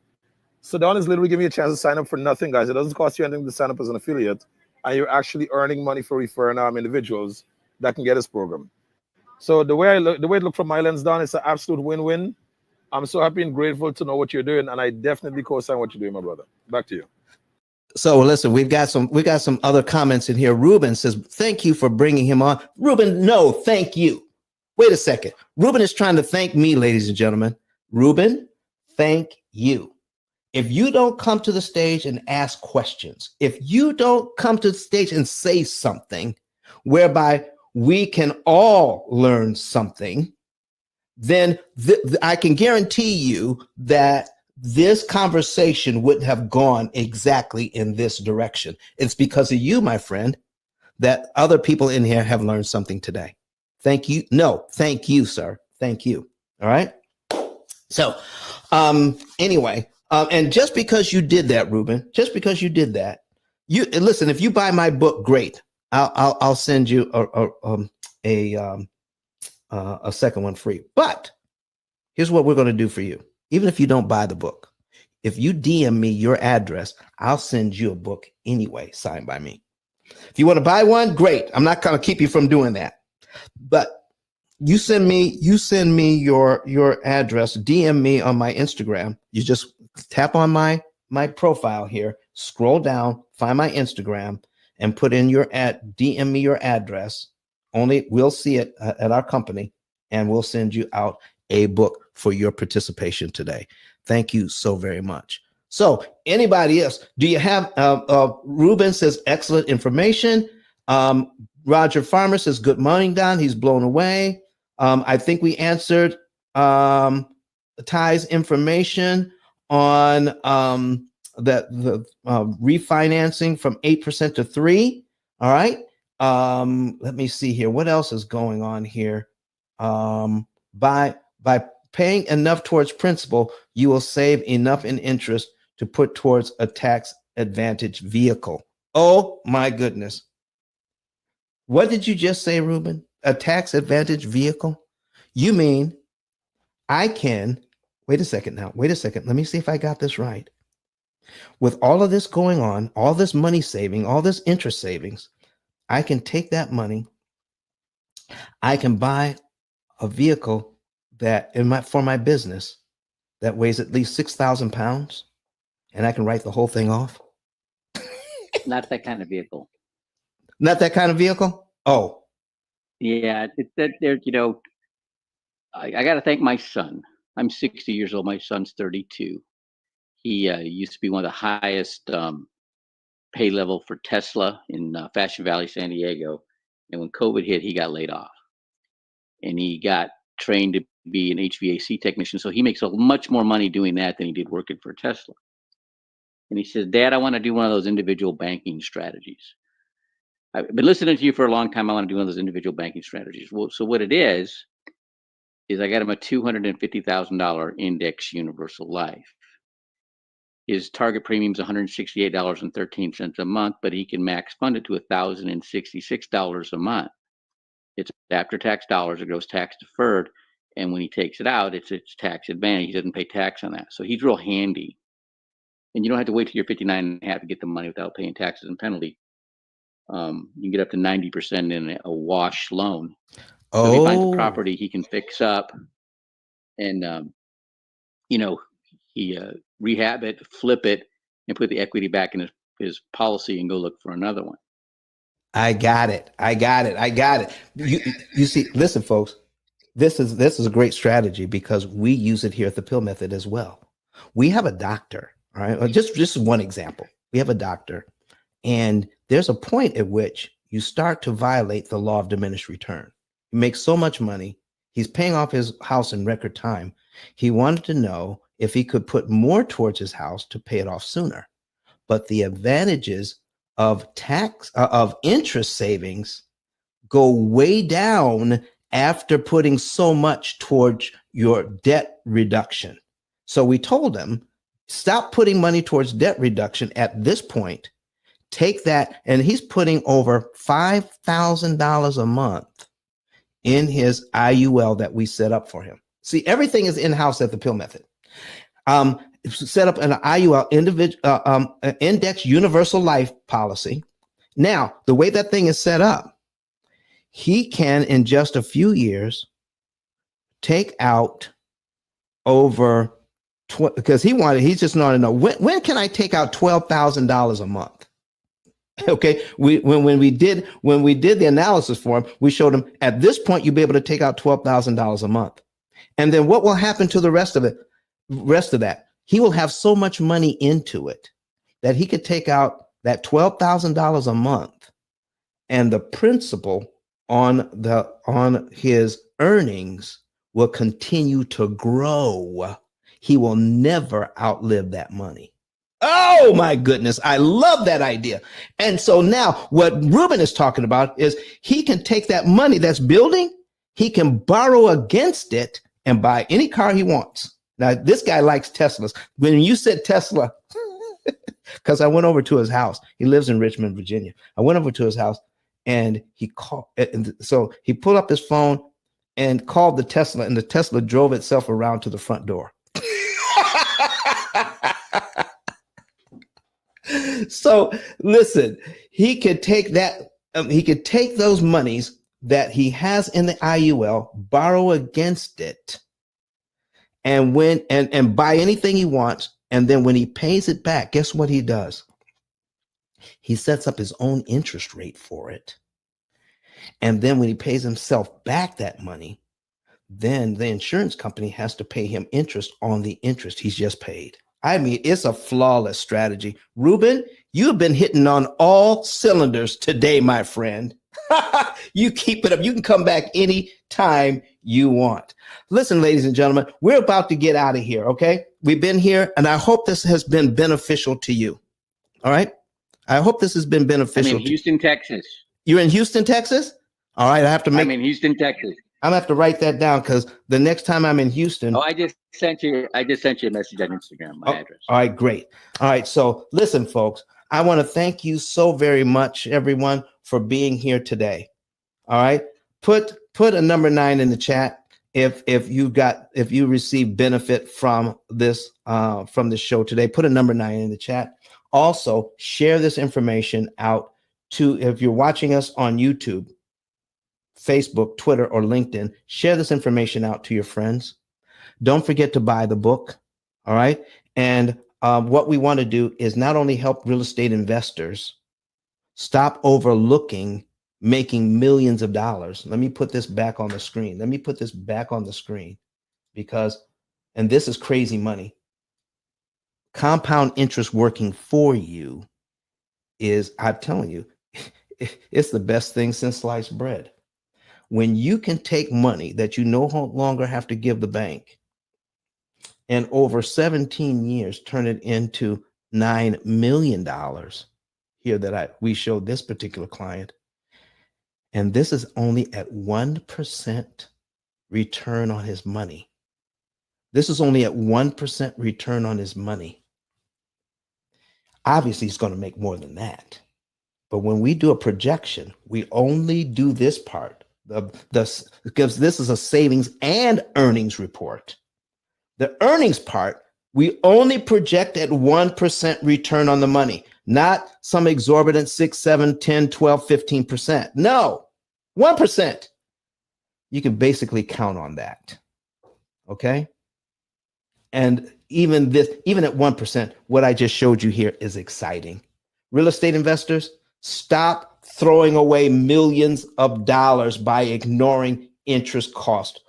[SPEAKER 5] So Don is literally giving you a chance to sign up for nothing, guys. It doesn't cost you anything to sign up as an affiliate, and you're actually earning money for referring individuals that can get this program. So the way it looked from my lens, Don, it's an absolute win-win. I'm so happy and grateful to know what you're doing, and I definitely co-sign what you're doing, my brother. Back to you.
[SPEAKER 1] So listen, we got some other comments in here. Ruben says, "Thank you for bringing him on." Ruben, no, thank you. Wait a second. Ruben is trying to thank me, ladies and gentlemen. Ruben, thank you. If you don't come to the stage and ask questions, if you don't come to the stage and say something whereby we can all learn something, then I can guarantee you that this conversation wouldn't have gone exactly in this direction. It's because of you, my friend, that other people in here have learned something today. Thank you. No, thank you, sir. Thank you. All right. So anyway, and just because you did that, Ruben, just because you did that, you listen, if you buy my book, great. I'll send you a second one free. But here's what we're going to do for you. Even if you don't buy the book, if you DM me your address, I'll send you a book anyway, signed by me. If you want to buy one, great. I'm not going to keep you from doing that. But you send me your address, DM me on my Instagram. You just tap on my profile here, scroll down, find my Instagram, and put in DM me your address. Only we'll see it at our company, and we'll send you out a book for your participation today. Thank you so very much. So anybody else, do you have, Ruben says, excellent information. Roger Farmer says, good morning, Don. He's blown away. I think we answered Ty's information on the refinancing from 8% to 3%. All right. Let me see here. What else is going on here? By paying enough towards principal, you will save enough in interest to put towards a tax advantage vehicle. Oh my goodness. What did you just say, Ruben? A tax advantage vehicle? You mean I can, wait a second now, wait a second. Let me see if I got this right. With all of this going on, all this money saving, all this interest savings, I can take that money. I can buy a vehicle that for my business that weighs at least 6,000 pounds, and I can write the whole thing off.
[SPEAKER 2] Not that kind of vehicle.
[SPEAKER 1] Not that kind of vehicle? Oh.
[SPEAKER 2] Yeah, there. I got to thank my son. I'm 60 years old. My son's 32. He used to be one of the highest pay level for Tesla in Fashion Valley, San Diego. And when COVID hit, he got laid off. And he got trained to be an HVAC technician. So he makes much more money doing that than he did working for Tesla. And he says, Dad, I want to do one of those individual banking strategies. I've been listening to you for a long time. I want to do one of those individual banking strategies. Well, so what it is I got him a $250,000 index universal life. His target premium is $168.13 a month, but he can max fund it to $1,066 a month. It's after-tax dollars. It goes tax deferred, and when he takes it out, it's tax advantage. He doesn't pay tax on that, so he's real handy. And you don't have to wait till you're 59 and a half to get the money without paying taxes and penalty. You can get up to 90% in a wash loan. So if he finds a property he can fix up, and he rehab it, flip it, and put the equity back in his policy and go look for another one.
[SPEAKER 1] I got it. You see, listen, folks, this is a great strategy because we use it here at the P.I.L.L method as well. We have a doctor, all right? Just one example. We have a doctor, and there's a point at which you start to violate the law of diminished return. He makes so much money. He's paying off his house in record time. He wanted to know if he could put more towards his house to pay it off sooner. But the advantages of interest savings go way down after putting so much towards your debt reduction. So we told him, stop putting money towards debt reduction at this point. Take that, and he's putting over $5,000 a month in his IUL that we set up for him. See, everything is in-house at the P.I.L.L method. Set up an IUL, index universal life policy. Now, the way that thing is set up, he can, in just a few years, take out over because he's just not to know when can I take out $12,000 a month. Okay, when we did the analysis for him, we showed him at this point you'll be able to take out $12,000 a month, and then what will happen to the rest of that? He will have so much money into it that he could take out that $12,000 a month, and the principal on his earnings will continue to grow. He will never outlive that money. Oh my goodness, I love that idea. And so now what Ruben is talking about is he can take that money that's building, he can borrow against it and buy any car he wants. Now, this guy likes Teslas. When you said Tesla, because I went over to his house. He lives in Richmond, Virginia. I went over to his house and he called. And so he pulled up his phone and called the Tesla, and the Tesla drove itself around to the front door. So listen, he could take that. He could take those monies that he has in the IUL, borrow against it, and buy anything he wants. And then when he pays it back, guess what he does? He sets up his own interest rate for it. And then when he pays himself back that money, then the insurance company has to pay him interest on the interest he's just paid. I mean, it's a flawless strategy. Ruben, you've been hitting on all cylinders today, my friend. You keep it up. You can come back any time you want. Listen, ladies and gentlemen, we're about to get out of here, okay? We've been here, and I hope this has been beneficial to you. All right? I hope this has been beneficial.
[SPEAKER 2] I'm in Houston, Texas.
[SPEAKER 1] You're in Houston, Texas? All right, I'm
[SPEAKER 2] in Houston, Texas.
[SPEAKER 1] I'm gonna have to write that down because the next time I'm in Houston.
[SPEAKER 2] Oh, I just sent you a message on Instagram, my address.
[SPEAKER 1] All right, great. All right, so listen, folks, I want to thank you so very much, everyone, for being here today. All right, put a number 9 in the chat if you receive benefit from this show today. Put a number 9 in the chat. Also, share this information out to, if you're watching us on YouTube, Facebook, Twitter, or LinkedIn, share this information out to your friends. Don't forget to buy the book. All right. And what we want to do is not only help real estate investors stop overlooking making millions of dollars. Let me put this back on the screen. Because, and this is crazy money. Compound interest working for you is, I'm telling you, it's the best thing since sliced bread. When you can take money that you no longer have to give the bank and over 17 years turn it into $9 million here that we showed this particular client. And this is only at 1% return on his money. This is only at 1% return on his money. Obviously, he's going to make more than that. But when we do a projection, we only do this part. Because this is a savings and earnings report. The earnings part, we only project at 1% return on the money, not some exorbitant 6, 7, 10, 12, 15%. No, 1%. You can basically count on that. Okay. And even at 1%, what I just showed you here is exciting. Real estate investors, stop throwing away millions of dollars by ignoring interest cost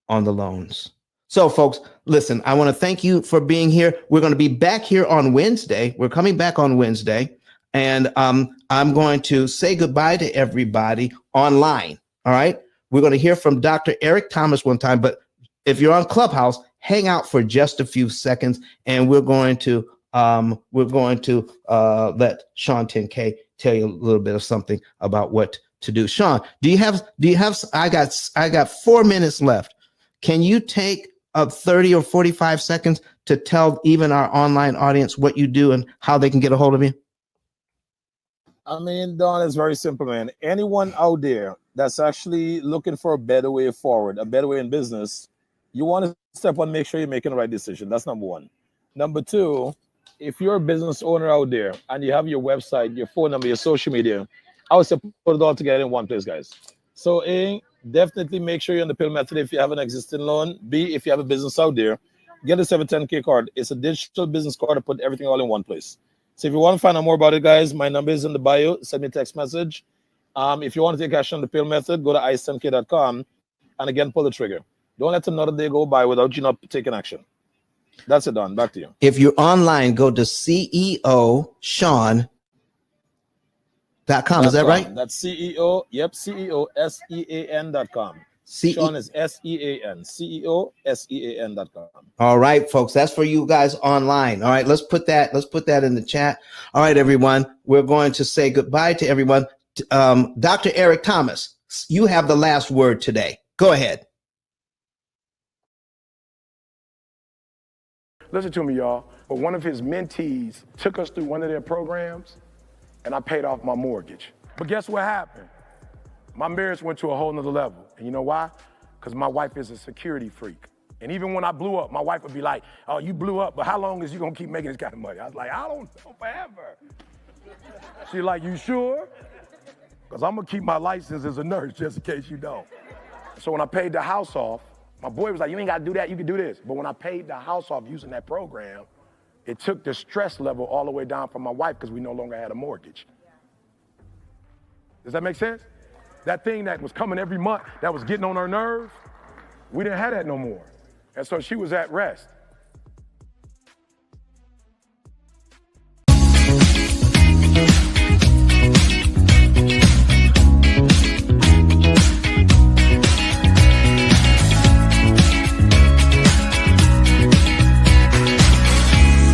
[SPEAKER 1] on the loans. So folks, listen, I want to thank you for being here. We're going to be back here on Wednesday. We're coming back on Wednesday, and I'm going to say goodbye to everybody online. All right. We're going to hear from Dr. Eric Thomas one time, but if you're on Clubhouse, hang out for just a few seconds, and we're going to let Sean 10K tell you a little bit of something about what to do. Sean, do you have, I got 4 minutes left. Can you take 30 or 45 seconds to tell even our online audience what you do and how they can get a hold of you?
[SPEAKER 5] I mean, Don, it's very simple, man. Anyone out there that's actually looking for a better way forward, a better way in business, you want to step one, make sure you're making the right decision. That's number one. Number two, if you're a business owner out there and you have your website, your phone number, your social media, I would say put it all together in one place, guys. So A, definitely make sure you're on the P.I.L.L method if you have an existing loan. B, if you have a business out there, get a 710K card. It's a digital business card to put everything all in one place. So if you want to find out more about it, guys, my number is in the bio. Send me a text message. If you want to take action on the P.I.L.L method, go to ice10k.com and again, pull the trigger. Don't let another day go by without you not taking action. That's it, Don. Back to you.
[SPEAKER 1] If you're online, go to CEOSean.com. Is that right?
[SPEAKER 5] That's CEO. Yep, CEOSEAN.com. Sean is SEAN. CEOSEAN.com.
[SPEAKER 1] All right, folks. That's for you guys online. All right, let's put that in the chat. All right, everyone. We're going to say goodbye to everyone. Dr. Eric Thomas, you have the last word today. Go ahead.
[SPEAKER 6] Listen to me, y'all. But one of his mentees took us through one of their programs, and I paid off my mortgage. But guess what happened? My marriage went to a whole nother level. And you know why? Because my wife is a security freak. And even when I blew up, my wife would be like, oh, you blew up, but how long is you gonna keep making this kind of money? I was like, I don't know, forever. She's like, you sure? Because I'm gonna keep my license as a nurse just in case you don't. So when I paid the house off, my boy was like, you ain't gotta do that, you can do this. But when I paid the house off using that program, it took the stress level all the way down for my wife because we no longer had a mortgage. Does that make sense? That thing that was coming every month, that was getting on her nerves, we didn't have that no more. And so she was at rest.